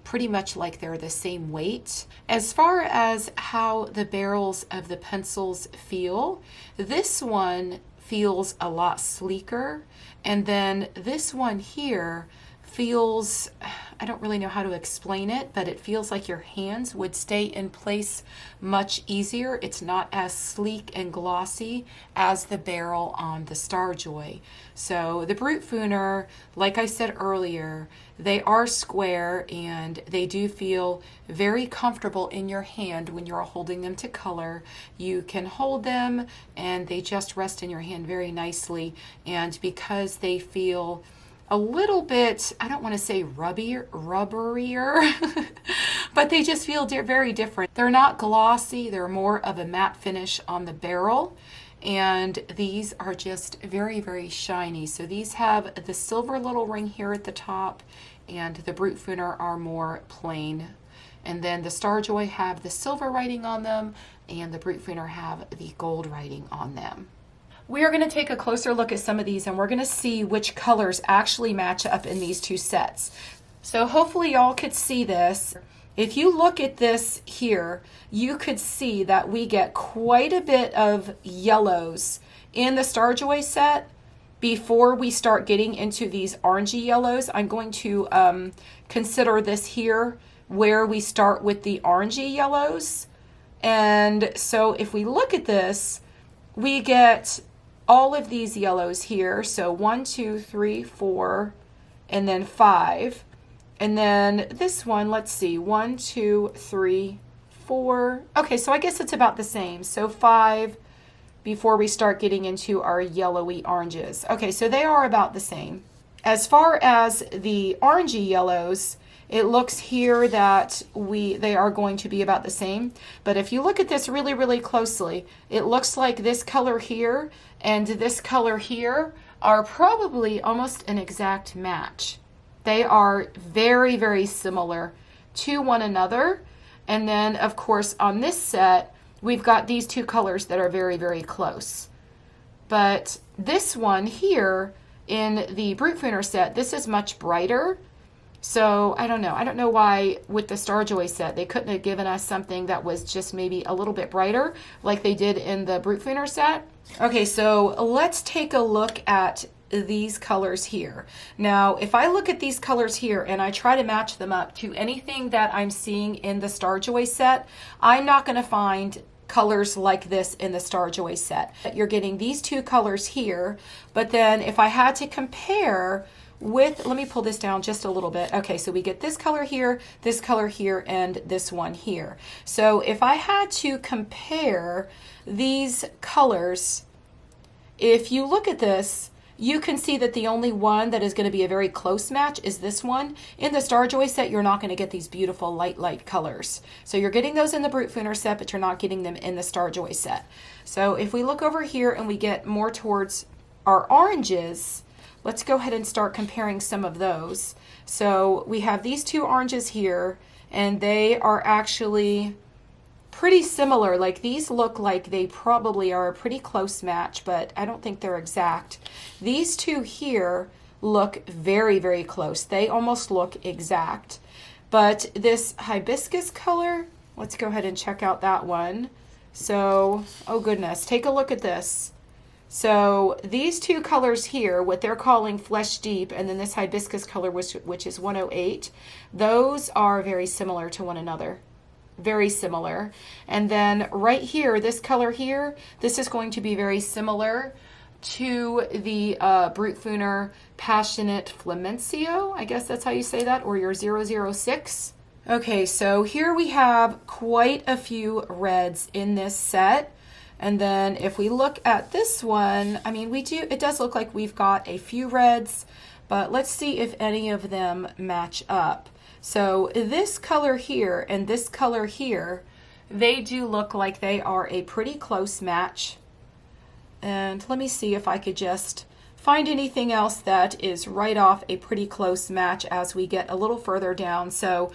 pretty much like they're the same weight. As far as how the barrels of the pencils feel, this one feels a lot sleeker, and then this one here feels, I don't really know how to explain it, but it feels like your hands would stay in place much easier. It's not as sleek and glossy as the barrel on the Starjoy. So the Brutfuner, like I said earlier, they are square and they do feel very comfortable in your hand when you're holding them to color. You can hold them and they just rest in your hand very nicely. And because they feel a little bit, I don't want to say rubberier, but they just feel very different. They're not glossy, they're more of a matte finish on the barrel, and these are just very, very shiny. So these have the silver little ring here at the top, and the Brutfuner are more plain. And then the Starjoy have the silver writing on them, and the Brutfuner have the gold writing on them. We are going to take a closer look at some of these and we're going to see which colors actually match up in these two sets. So hopefully y'all could see this. If you look at this here, you could see that we get quite a bit of yellows in the Starjoy set before we start getting into these orangey yellows. I'm going to consider this here where we start with the orangey yellows. And so if we look at this, we get all of these yellows here. So 1, 2, 3, 4, and then 5. And then this one, let's see, 1, 2, 3, 4. Okay, so I guess it's about the same. So 5 before we start getting into our yellowy oranges. Okay, so they are about the same. As far as the orangey yellows, it looks here that they are going to be about the same. But if you look at this really, really closely, it looks like this color here and this color here are probably almost an exact match. They are very, very similar to one another. And then, of course, on this set, we've got these two colors that are very, very close. But this one here in the Brutfuner set, this is much brighter. So I don't know. I don't know why with the Starjoy set they couldn't have given us something that was just maybe a little bit brighter like they did in the Brutfuner set. Okay, so let's take a look at these colors here. Now, if I look at these colors here and I try to match them up to anything that I'm seeing in the Starjoy set, I'm not going to find colors like this in the Starjoy set. You're getting these two colors here, but then if I had to compare with, let me pull this down just a little bit. Okay, so we get this color here, and this one here. So if I had to compare these colors, if you look at this, you can see that the only one that is going to be a very close match is this one. In the Starjoy set, you're not going to get these beautiful light colors. So you're getting those in the Brutfuner set, but you're not getting them in the Starjoy set. So if we look over here and we get more towards our oranges, let's go ahead and start comparing some of those. So we have these two oranges here, and they are actually pretty similar. Like, these look like they probably are a pretty close match, but I don't think they're exact. These two here look very close. They almost look exact. But this hibiscus color, let's go ahead and check out that one. So, oh goodness, take a look at this. So these two colors here, what they're calling Flesh Deep, and then this hibiscus color, which is 108, those are very similar to one another. Very similar. And then right here, this color here, this is going to be very similar to the Brutfuner Passionate Flamencio. I guess that's how you say that, or your 006. Okay, so here we have quite a few reds in this set. And then if we look at this one, I mean, it does look like we've got a few reds, but let's see if any of them match up. So this color here and this color here, they do look like they are a pretty close match. And let me see if I could just find anything else that is right off a pretty close match as we get a little further down. So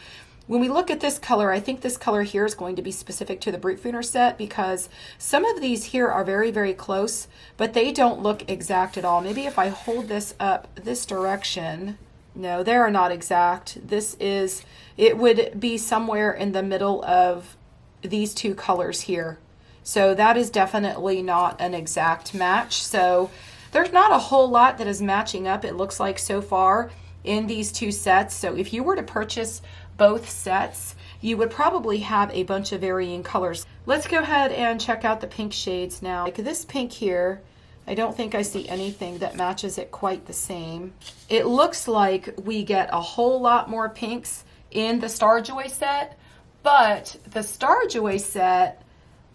when we look at this color, I think this color here is going to be specific to the Brutfuner set, because some of these here are very close, but they don't look exact at all. Maybe if I hold this up this direction, no, they are not exact. It would be somewhere in the middle of these two colors here. So that is definitely not an exact match. So there's not a whole lot that is matching up, it looks like, so far in these two sets. So if you were to purchase both sets, you would probably have a bunch of varying colors. Let's go ahead and check out the pink shades now. Like this pink here, I don't think I see anything that matches it quite the same. It looks like we get a whole lot more pinks in the Starjoy set, but the Starjoy set,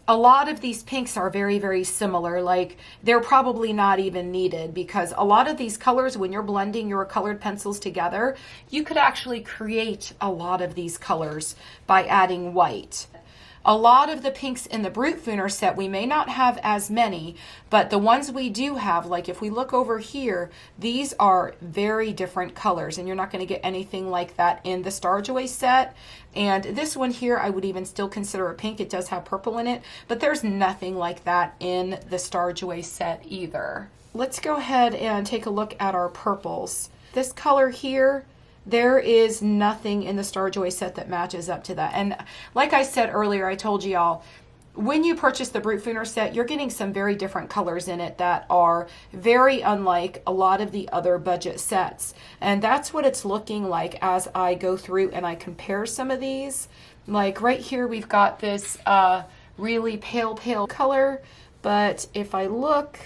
a lot of these pinks are very similar. Like, they're probably not even needed, because a lot of these colors, when you're blending your colored pencils together, you could actually create a lot of these colors by adding white. A lot of the pinks in the Brutfuner set, we may not have as many, but the ones we do have, like if we look over here, these are very different colors, and you're not going to get anything like that in the Starjoy set. And this one here, I would even still consider a pink. It does have purple in it, but there's nothing like that in the Starjoy set either. Let's go ahead and take a look at our purples. This color here, there is nothing in the Starjoy set that matches up to that. And like I said earlier, I told y'all, when you purchase the Brutfuner set, you're getting some very different colors in it that are very unlike a lot of the other budget sets. And that's what it's looking like as I go through and I compare some of these. Like right here, we've got this really pale color, but if I look,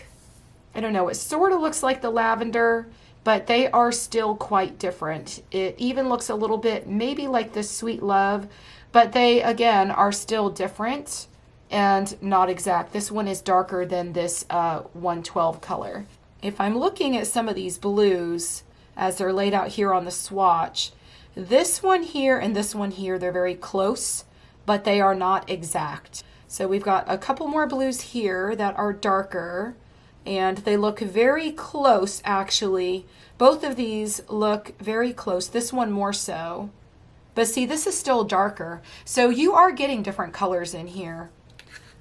I don't know, it sort of looks like the lavender, but they are still quite different. It even looks a little bit maybe like this Sweet Love, but they again are still different and not exact. This one is darker than this 112 color. If I'm looking at some of these blues as they're laid out here on the swatch, this one here and this one here, they're very close, but they are not exact. So we've got a couple more blues here that are darker, and they look very close actually. Both of these look very close, this one more so. But see, this is still darker. So you are getting different colors in here.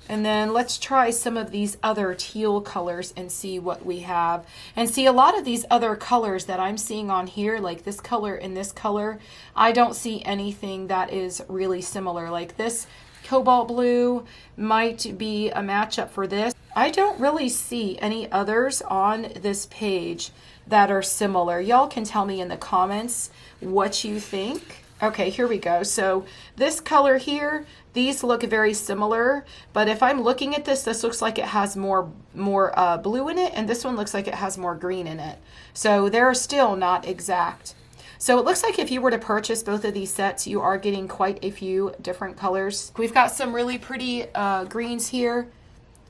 And then let's try some of these other teal colors and see what we have. And see, a lot of these other colors that I'm seeing on here, like this color and this color, I don't see anything that is really similar. Like this cobalt blue might be a matchup for this. I don't really see any others on this page that are similar. Y'all can tell me in the comments what you think. Okay, here we go. So this color here, these look very similar, but if I'm looking at this looks like it has more blue in it, and this one looks like it has more green in it. So they're still not exact. So it looks like if you were to purchase both of these sets, you are getting quite a few different colors. We've got some really pretty greens here.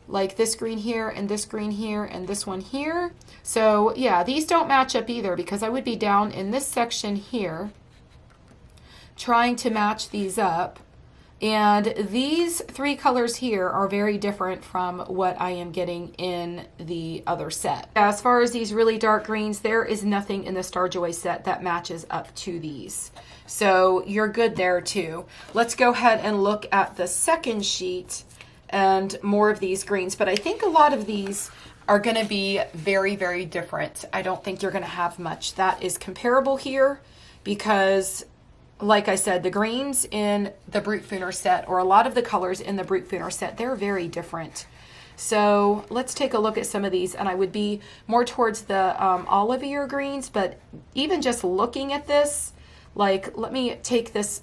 like this green here and this green here and this one here. So yeah, these don't match up either because I would be down in this section here trying to match these up. And these three colors here are very different from what I am getting in the other set. As far as these really dark greens, there is nothing in the Starjoy set that matches up to these. So you're good there too. Let's go ahead and look at the second sheet and more of these greens. But I think a lot of these are going to be very, very different. I don't think you're going to have much that is comparable here because, like I said, the greens in the Brutfuner set, or a lot of the colors in the Brutfuner set, they're very different. So let's take a look at some of these, and I would be more towards the olivier greens, but even just looking at this, like let me take this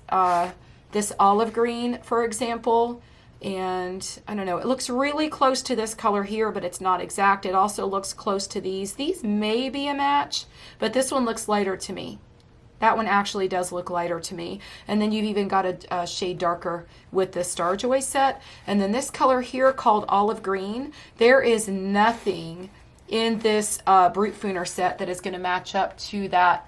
this olive green, for example, and I don't know, it looks really close to this color here, but it's not exact. It also looks close to these. These may be a match, but this one looks lighter to me. That one actually does look lighter to me. And then you've even got a shade darker with the Starjoy set. And then this color here called olive green, there is nothing in this Brutfuner set that is going to match up to that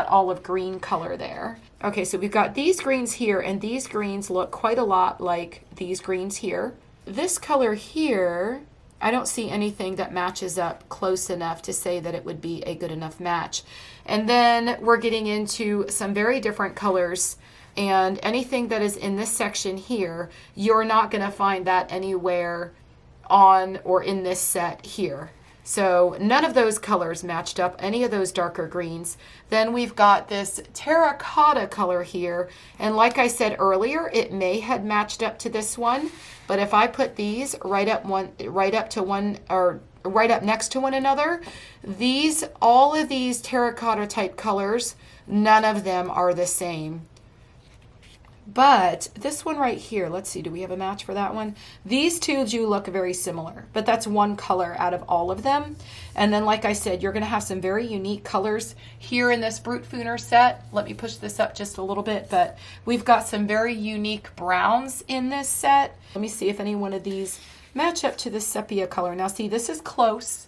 olive green color there. Okay, so we've got these greens here, and these greens look quite a lot like these greens here. This color here, I don't see anything that matches up close enough to say that it would be a good enough match. And then we're getting into some very different colors, and anything that is in this section here, you're not going to find that anywhere on or in this set here. So none of those colors matched up, any of those darker greens. Then we've got this terracotta color here, and like I said earlier, it may have matched up to this one, but if I put these right up next to one another, all of these terracotta type colors, none of them are the same. But this one right here, let's see, do we have a match for that one? These two do look very similar, but that's one color out of all of them. And then, like I said, you're going to have some very unique colors here in this Brutfuner set. Let me push this up just a little bit, but we've got some very unique browns in this set. Let me see if any one of these match up to the sepia color. Now see, this is close,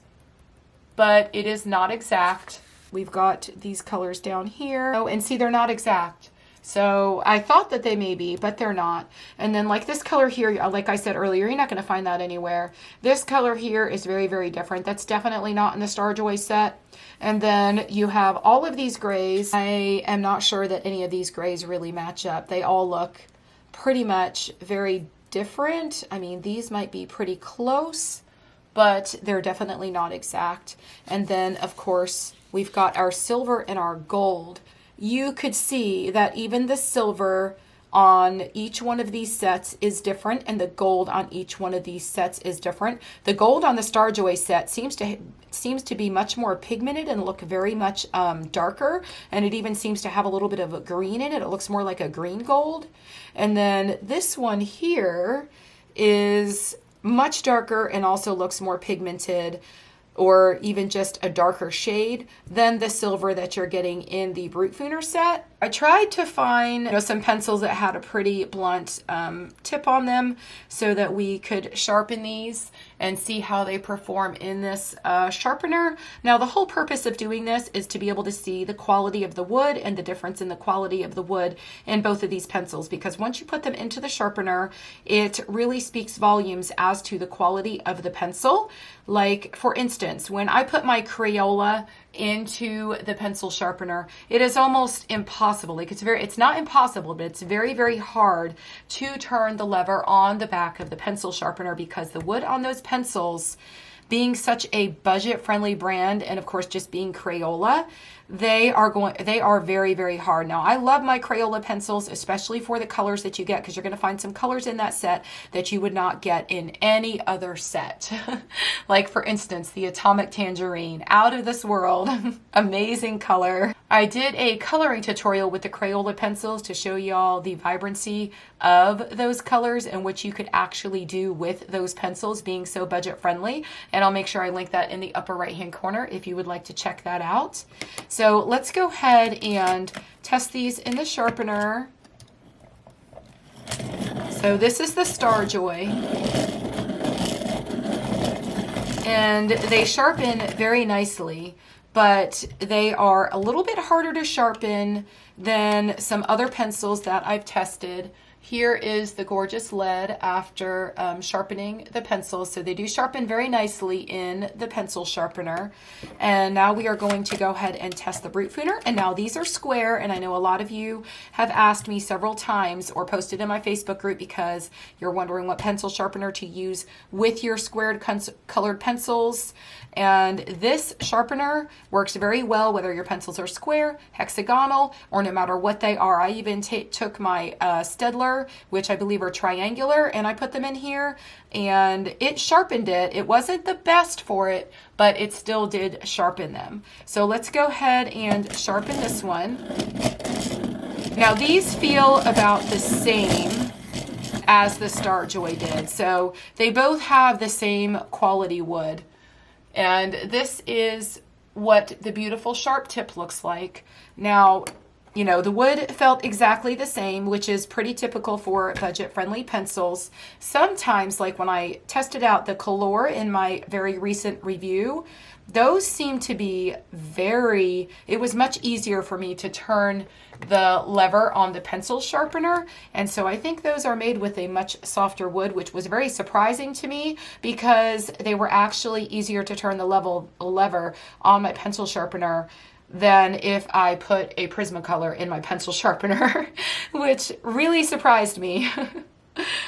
but it is not exact. We've got these colors down here. Oh, and see, they're not exact. So I thought that they may be, but they're not. And then like this color here, like I said earlier, you're not going to find that anywhere. This color here is very, very different. That's definitely not in the Starjoy set. And then you have all of these grays. I am not sure that any of these grays really match up. They all look pretty much very different. I mean, these might be pretty close, but they're definitely not exact. And then, of course, we've got our silver and our gold. You could see that even the silver on each one of these sets is different, and the gold on each one of these sets is different. The gold on the Starjoy set seems to be much more pigmented and look very much darker, and it even seems to have a little bit of a green in it. It looks more like a green gold. And then this one here is much darker and also looks more pigmented, or even just a darker shade than the silver that you're getting in the Brutfuner set. I tried to find some pencils that had a pretty blunt tip on them so that we could sharpen these and see how they perform in this sharpener. Now, the whole purpose of doing this is to be able to see the quality of the wood and the difference in the quality of the wood in both of these pencils, because once you put them into the sharpener, it really speaks volumes as to the quality of the pencil. Like, for instance, when I put my Crayola into the pencil sharpener, it is almost impossible. Like, it's not impossible, but it's very, very hard to turn the lever on the back of the pencil sharpener, because the wood on those pencils, being such a budget-friendly brand, and of course just being Crayola, they are very, very hard. Now, I love my Crayola pencils, especially for the colors that you get, because you're going to find some colors in that set that you would not get in any other set. Like, for instance, the Atomic Tangerine, out of this world, amazing color. I did a coloring tutorial with the Crayola pencils to show y'all the vibrancy of those colors and what you could actually do with those pencils being so budget friendly. And I'll make sure I link that in the upper right hand corner if you would like to check that out. So let's go ahead and test these in the sharpener. So this is the Starjoy. and they sharpen very nicely, but they are a little bit harder to sharpen than some other pencils that I've tested. Here is the gorgeous lead after sharpening the pencils. So they do sharpen very nicely in the pencil sharpener. And now we are going to go ahead and test the Brutfuner. And now these are square, and I know a lot of you have asked me several times or posted in my Facebook group because you're wondering what pencil sharpener to use with your squared colored pencils. And this sharpener works very well whether your pencils are square, hexagonal, or no matter what they are. I even took my Staedtler, which I believe are triangular, and I put them in here and it sharpened it. It wasn't the best for it, but it still did sharpen them. So let's go ahead and sharpen this one. Now these feel about the same as the Starjoy did. So they both have the same quality wood. And this is what the beautiful sharp tip looks like. Now, you know, the wood felt exactly the same, which is pretty typical for budget-friendly pencils. Sometimes, like when I tested out the Color in my very recent review, those seem to be it was much easier for me to turn the lever on the pencil sharpener. And so I think those are made with a much softer wood, which was very surprising to me because they were actually easier to turn the lever on my pencil sharpener than if I put a Prismacolor in my pencil sharpener, which really surprised me.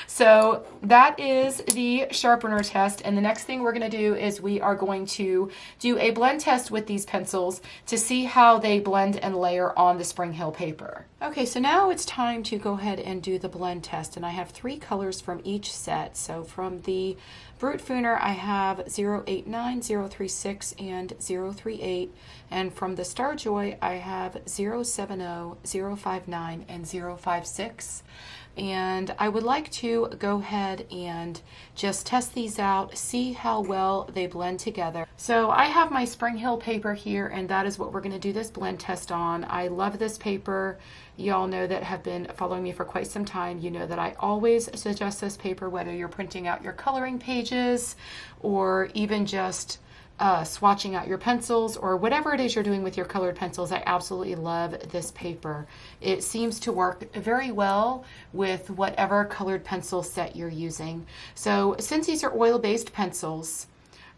So that is the sharpener test, and the next thing we're going to do is we are going to do a blend test with these pencils to see how they blend and layer on the Spring Hill paper. Okay, so now it's time to go ahead and do the blend test, and I have 3 colors from each set. So from the Brutfuner I have 089, 036, and 038, and from the Starjoy I have 070, 059, and 056. And I would like to go ahead and just test these out, see how well they blend together. So I have my Spring Hill paper here, and that is what we're going to do this blend test on. I love this paper. Y'all know that have been following me for quite some time. You know that I always suggest this paper, whether you're printing out your coloring pages or even just swatching out your pencils or whatever it is you're doing with your colored pencils. I absolutely love this paper. It seems to work very well with whatever colored pencil set you're using. So since these are oil-based pencils,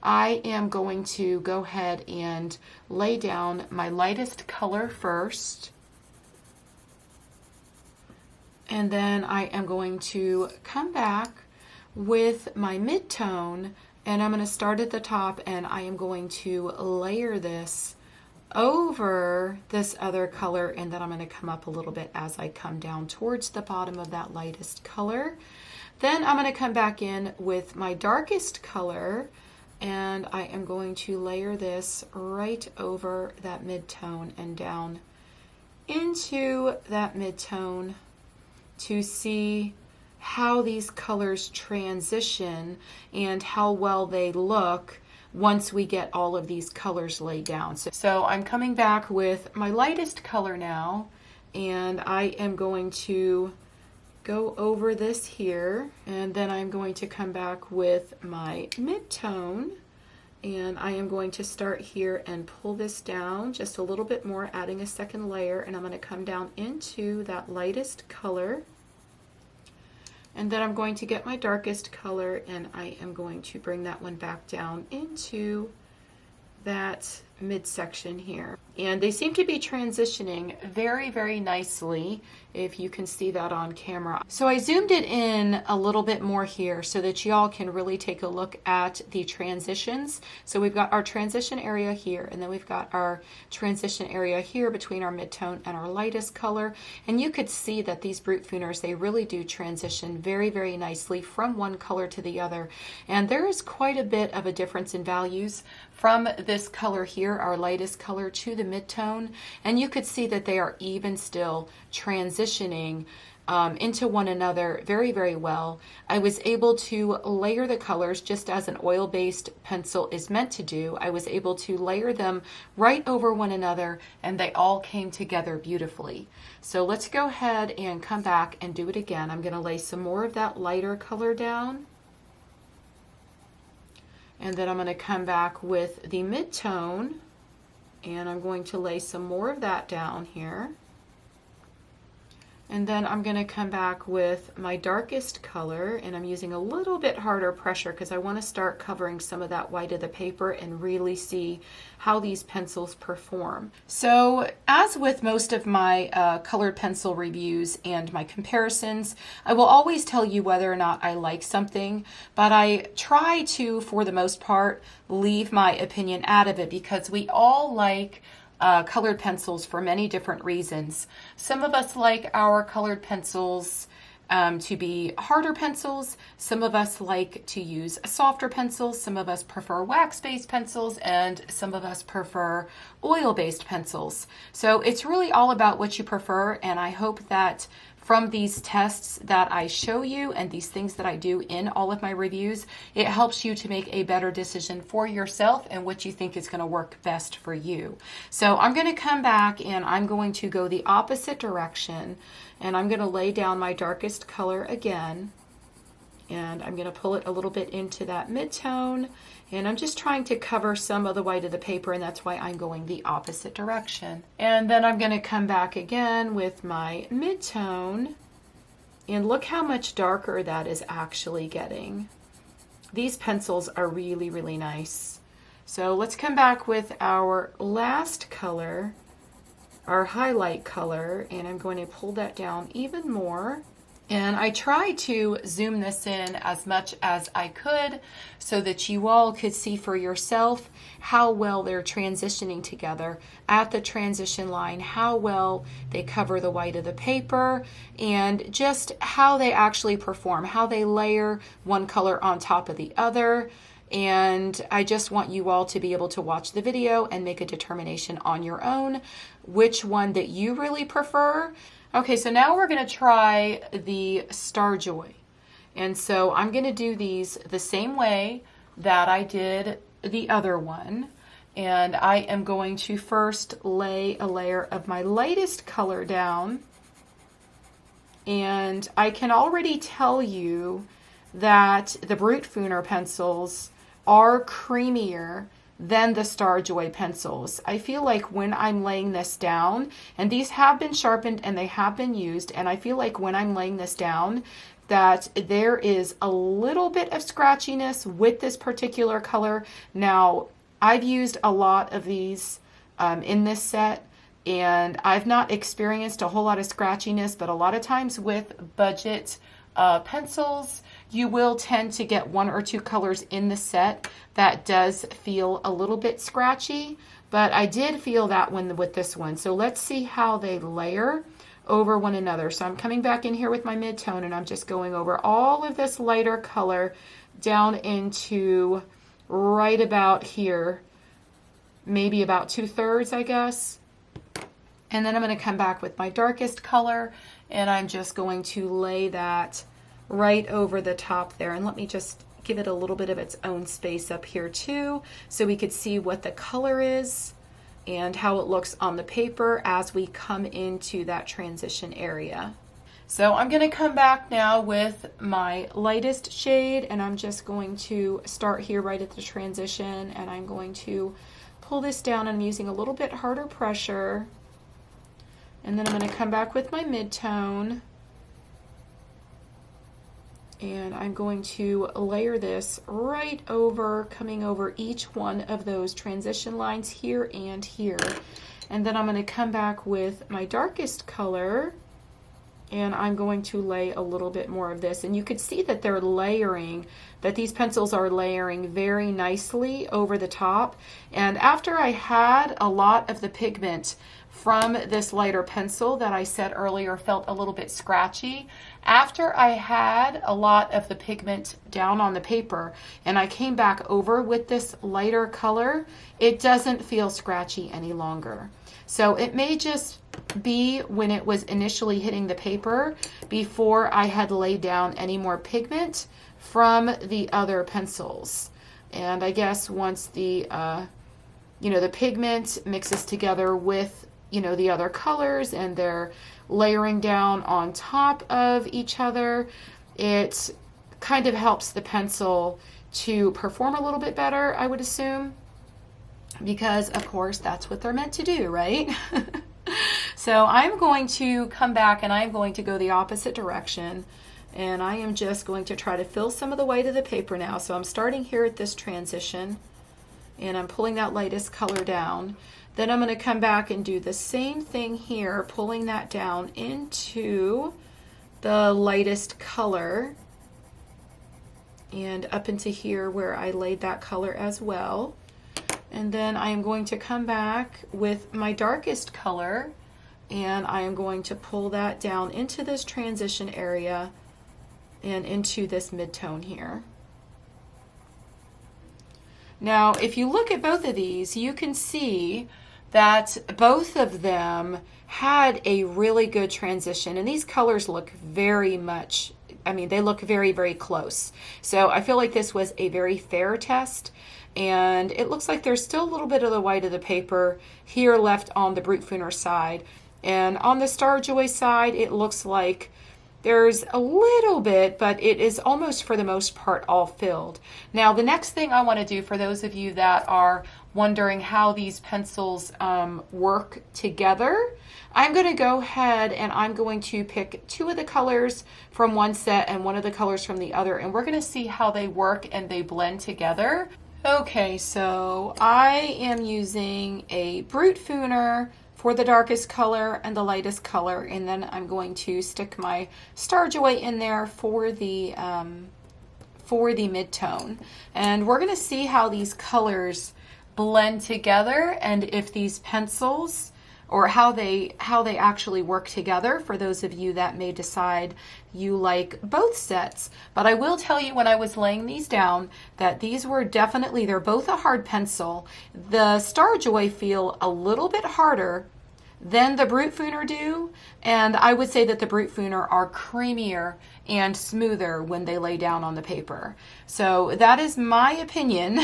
I am going to go ahead and lay down my lightest color first. And then I am going to come back with my mid-tone, and I'm going to start at the top, and I am going to layer this over this other color, and then I'm going to come up a little bit as I come down towards the bottom of that lightest color. Then I'm going to come back in with my darkest color, and I am going to layer this right over that mid-tone and down into that mid-tone to see how these colors transition and how well they look once we get all of these colors laid down. So I'm coming back with my lightest color now, and I am going to go over this here, and then I'm going to come back with my mid-tone, and I am going to start here and pull this down just a little bit more, adding a second layer, and I'm going to come down into that lightest color. And then I'm going to get my darkest color, and I am going to bring that one back down into that midsection here. And they seem to be transitioning very, very nicely, if you can see that on camera. So I zoomed it in a little bit more here so that y'all can really take a look at the transitions. So we've got our transition area here, and then we've got our transition area here between our mid-tone and our lightest color. And you could see that these Brutfuners, they really do transition very, very nicely from one color to the other. And there is quite a bit of a difference in values from this color here, our lightest color, to the mid-tone, and you could see that they are even still transitioning into one another very, very well. I was able to layer the colors just as an oil-based pencil is meant to do. I was able to layer them right over one another, and they all came together beautifully. So let's go ahead and come back and do it again. I'm going to lay some more of that lighter color down. And then I'm going to come back with the mid-tone, and I'm going to lay some more of that down here. And then I'm going to come back with my darkest color, and I'm using a little bit harder pressure because I want to start covering some of that white of the paper and really see how these pencils perform. So as with most of my colored pencil reviews and my comparisons, I will always tell you whether or not I like something, but I try to, for the most part, leave my opinion out of it because we all like colored pencils for many different reasons. Some of us like our colored pencils to be harder pencils. Some of us like to use softer pencils. Some of us prefer wax-based pencils, and some of us prefer oil-based pencils. So it's really all about what you prefer, and I hope that from these tests that I show you and these things that I do in all of my reviews, it helps you to make a better decision for yourself and what you think is going to work best for you. So I'm going to come back and I'm going to go the opposite direction, and I'm going to lay down my darkest color again, and I'm going to pull it a little bit into that mid-tone, and I'm just trying to cover some of the white of the paper, and that's why I'm going the opposite direction. And then I'm going to come back again with my mid-tone, and look how much darker that is actually getting. These pencils are really, really nice. So let's come back with our last color, our highlight color, and I'm going to pull that down even more. And I tried to zoom this in as much as I could so that you all could see for yourself how well they're transitioning together at the transition line, how well they cover the white of the paper, and just how they actually perform, how they layer one color on top of the other. And I just want you all to be able to watch the video and make a determination on your own which one that you really prefer. Okay, so now we're going to try the Starjoy. And so I'm going to do these the same way that I did the other one. And I am going to first lay a layer of my lightest color down. And I can already tell you that the Brutfuner pencils are creamier than the Starjoy pencils. I feel like when I'm laying this down, and these have been sharpened and they have been used, and I feel like when I'm laying this down that there is a little bit of scratchiness with this particular color. Now, I've used a lot of these in this set, and I've not experienced a whole lot of scratchiness, but a lot of times with budget pencils, you will tend to get one or two colors in the set that does feel a little bit scratchy, but I did feel that one with this one. So let's see how they layer over one another. So I'm coming back in here with my mid-tone, and I'm just going over all of this lighter color down into right about here, maybe about 2/3, I guess. And then I'm going to come back with my darkest color, and I'm just going to lay that right over the top there. And let me just give it a little bit of its own space up here too, so we could see what the color is and how it looks on the paper as we come into that transition area. So I'm going to come back now with my lightest shade, and I'm just going to start here right at the transition, and I'm going to pull this down. I'm using a little bit harder pressure, and then I'm going to come back with my mid-tone, and I'm going to layer this right over, coming over each one of those transition lines here and here. And then I'm going to come back with my darkest color, and I'm going to lay a little bit more of this. And you could see that they're layering, that these pencils are layering very nicely over the top. And after I had a lot of the pigment from this lighter pencil that I said earlier felt a little bit scratchy, after I had a lot of the pigment down on the paper and I came back over with this lighter color, it doesn't feel scratchy any longer. So it may just be when it was initially hitting the paper before I had laid down any more pigment from the other pencils. And I guess once the the pigment mixes together with the other colors and they're layering down on top of each other, it kind of helps the pencil to perform a little bit better, I would assume, because of course that's what they're meant to do, right? So I'm going to come back and I'm going to go the opposite direction, and I am just going to try to fill some of the white of the paper now. So I'm starting here at this transition and I'm pulling that lightest color down. Then I'm going to come back and do the same thing here, pulling that down into the lightest color and up into here where I laid that color as well. And then I am going to come back with my darkest color and I am going to pull that down into this transition area and into this midtone here. Now, if you look at both of these, you can see that both of them had a really good transition, and these colors look very much, I mean, they look very, very close. So I feel like this was a very fair test, and it looks like there's still a little bit of the white of the paper here left on the Brutfuner side. And on the Starjoy side, it looks like there's a little bit, but it is almost for the most part all filled. Now, the next thing I want to do for those of you that are wondering how these pencils work together, I'm going to go ahead and I'm going to pick two of the colors from one set and one of the colors from the other, and we're going to see how they work and they blend together. Okay, so I am using a Brutfuner for the darkest color and the lightest color, and then I'm going to stick my Starjoy in there for the midtone. And we're going to see how these colors blend together and if these pencils, or how they actually work together for those of you that may decide you like both sets. But I will tell you, when I was laying these down, that these were definitely, they're both a hard pencil. The Starjoy feel a little bit harder than the Brutfuner do, and I would say that the Brutfuner are creamier and smoother when they lay down on the paper. So that is my opinion.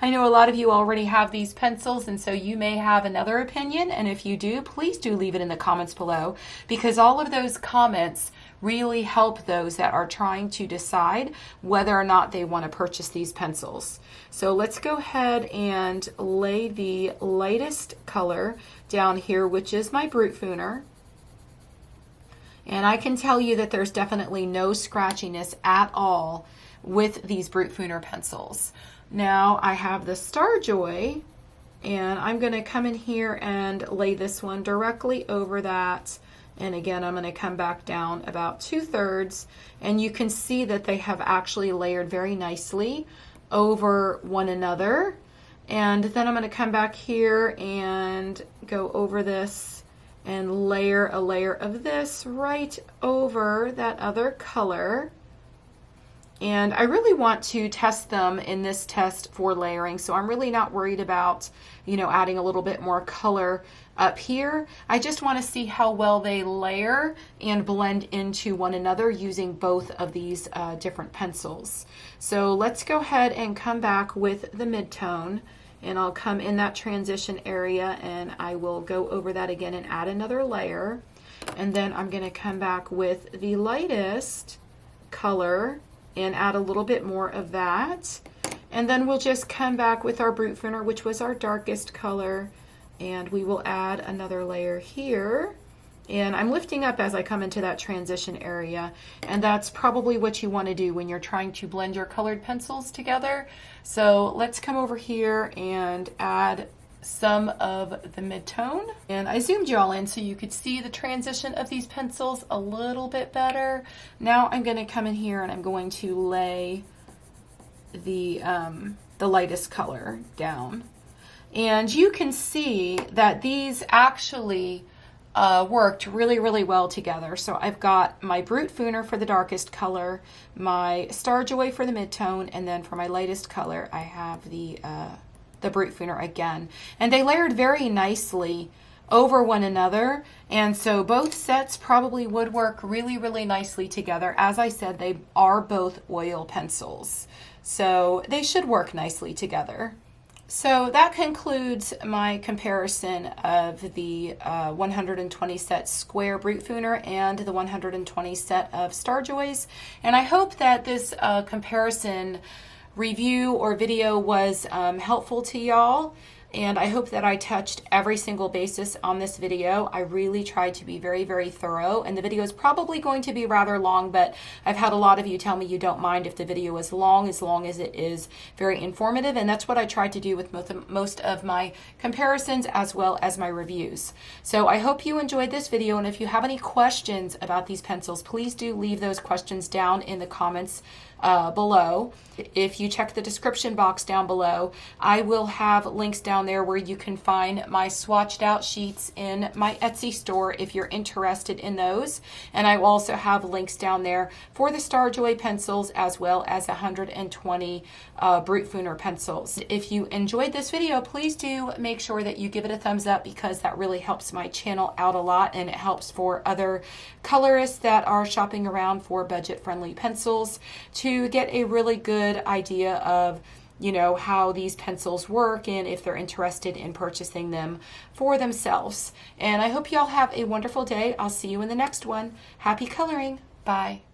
I know a lot of you already have these pencils, and so you may have another opinion, and if you do, please do leave it in the comments below, because all of those comments really help those that are trying to decide whether or not they want to purchase these pencils. So let's go ahead and lay the lightest color down here, which is my Brutfuner. And I can tell you that there's definitely no scratchiness at all with these Brutfuner pencils. Now I have the Starjoy, and I'm going to come in here and lay this one directly over that. And again, I'm going to come back down about 2/3, and you can see that they have actually layered very nicely over one another. And then I'm going to come back here and go over this and layer a layer of this right over that other color. And I really want to test them in this test for layering, so I'm really not worried about, you know, adding a little bit more color up here. I just want to see how well they layer and blend into one another using both of these different pencils. So let's go ahead and come back with the midtone, and I'll come in that transition area and I will go over that again and add another layer. And then I'm going to come back with the lightest color and add a little bit more of that. And then we'll just come back with our Brutfuner, which was our darkest color, and we will add another layer here. And I'm lifting up as I come into that transition area, and that's probably what you want to do when you're trying to blend your colored pencils together. So let's come over here and add some of the midtone. And I zoomed you all in so you could see the transition of these pencils a little bit better. Now I'm going to come in here and I'm going to lay the lightest color down. And you can see that these actually worked really, really well together. So I've got my Brutfuner for the darkest color, my Starjoy for the midtone, and then for my lightest color I have the Brutfuner again. And they layered very nicely over one another, and so both sets probably would work really, really nicely together. As I said, they are both oil pencils, so they should work nicely together. So that concludes my comparison of the 120 set Square Brutfuner and the 120 set of Starjoys, and I hope that this comparison review or video was helpful to y'all. And I hope that I touched every single basis on this video. I really tried to be very, very thorough, and the video is probably going to be rather long, but I've had a lot of you tell me you don't mind if the video is long as it is very informative, and that's what I tried to do with most of my comparisons as well as my reviews. So I hope you enjoyed this video, and if you have any questions about these pencils, please do leave those questions down in the comments below. If you check the description box down below, I will have links down there where you can find my swatched out sheets in my Etsy store if you're interested in those. And I will also have links down there for the Starjoy pencils as well as 120 Brutfuner pencils. If you enjoyed this video, please do make sure that you give it a thumbs up, because that really helps my channel out a lot, and it helps for other colorists that are shopping around for budget-friendly pencils to get a really good idea of, you know, how these pencils work and if they're interested in purchasing them for themselves. And I hope y'all have a wonderful day. I'll see you in the next one. Happy coloring. Bye.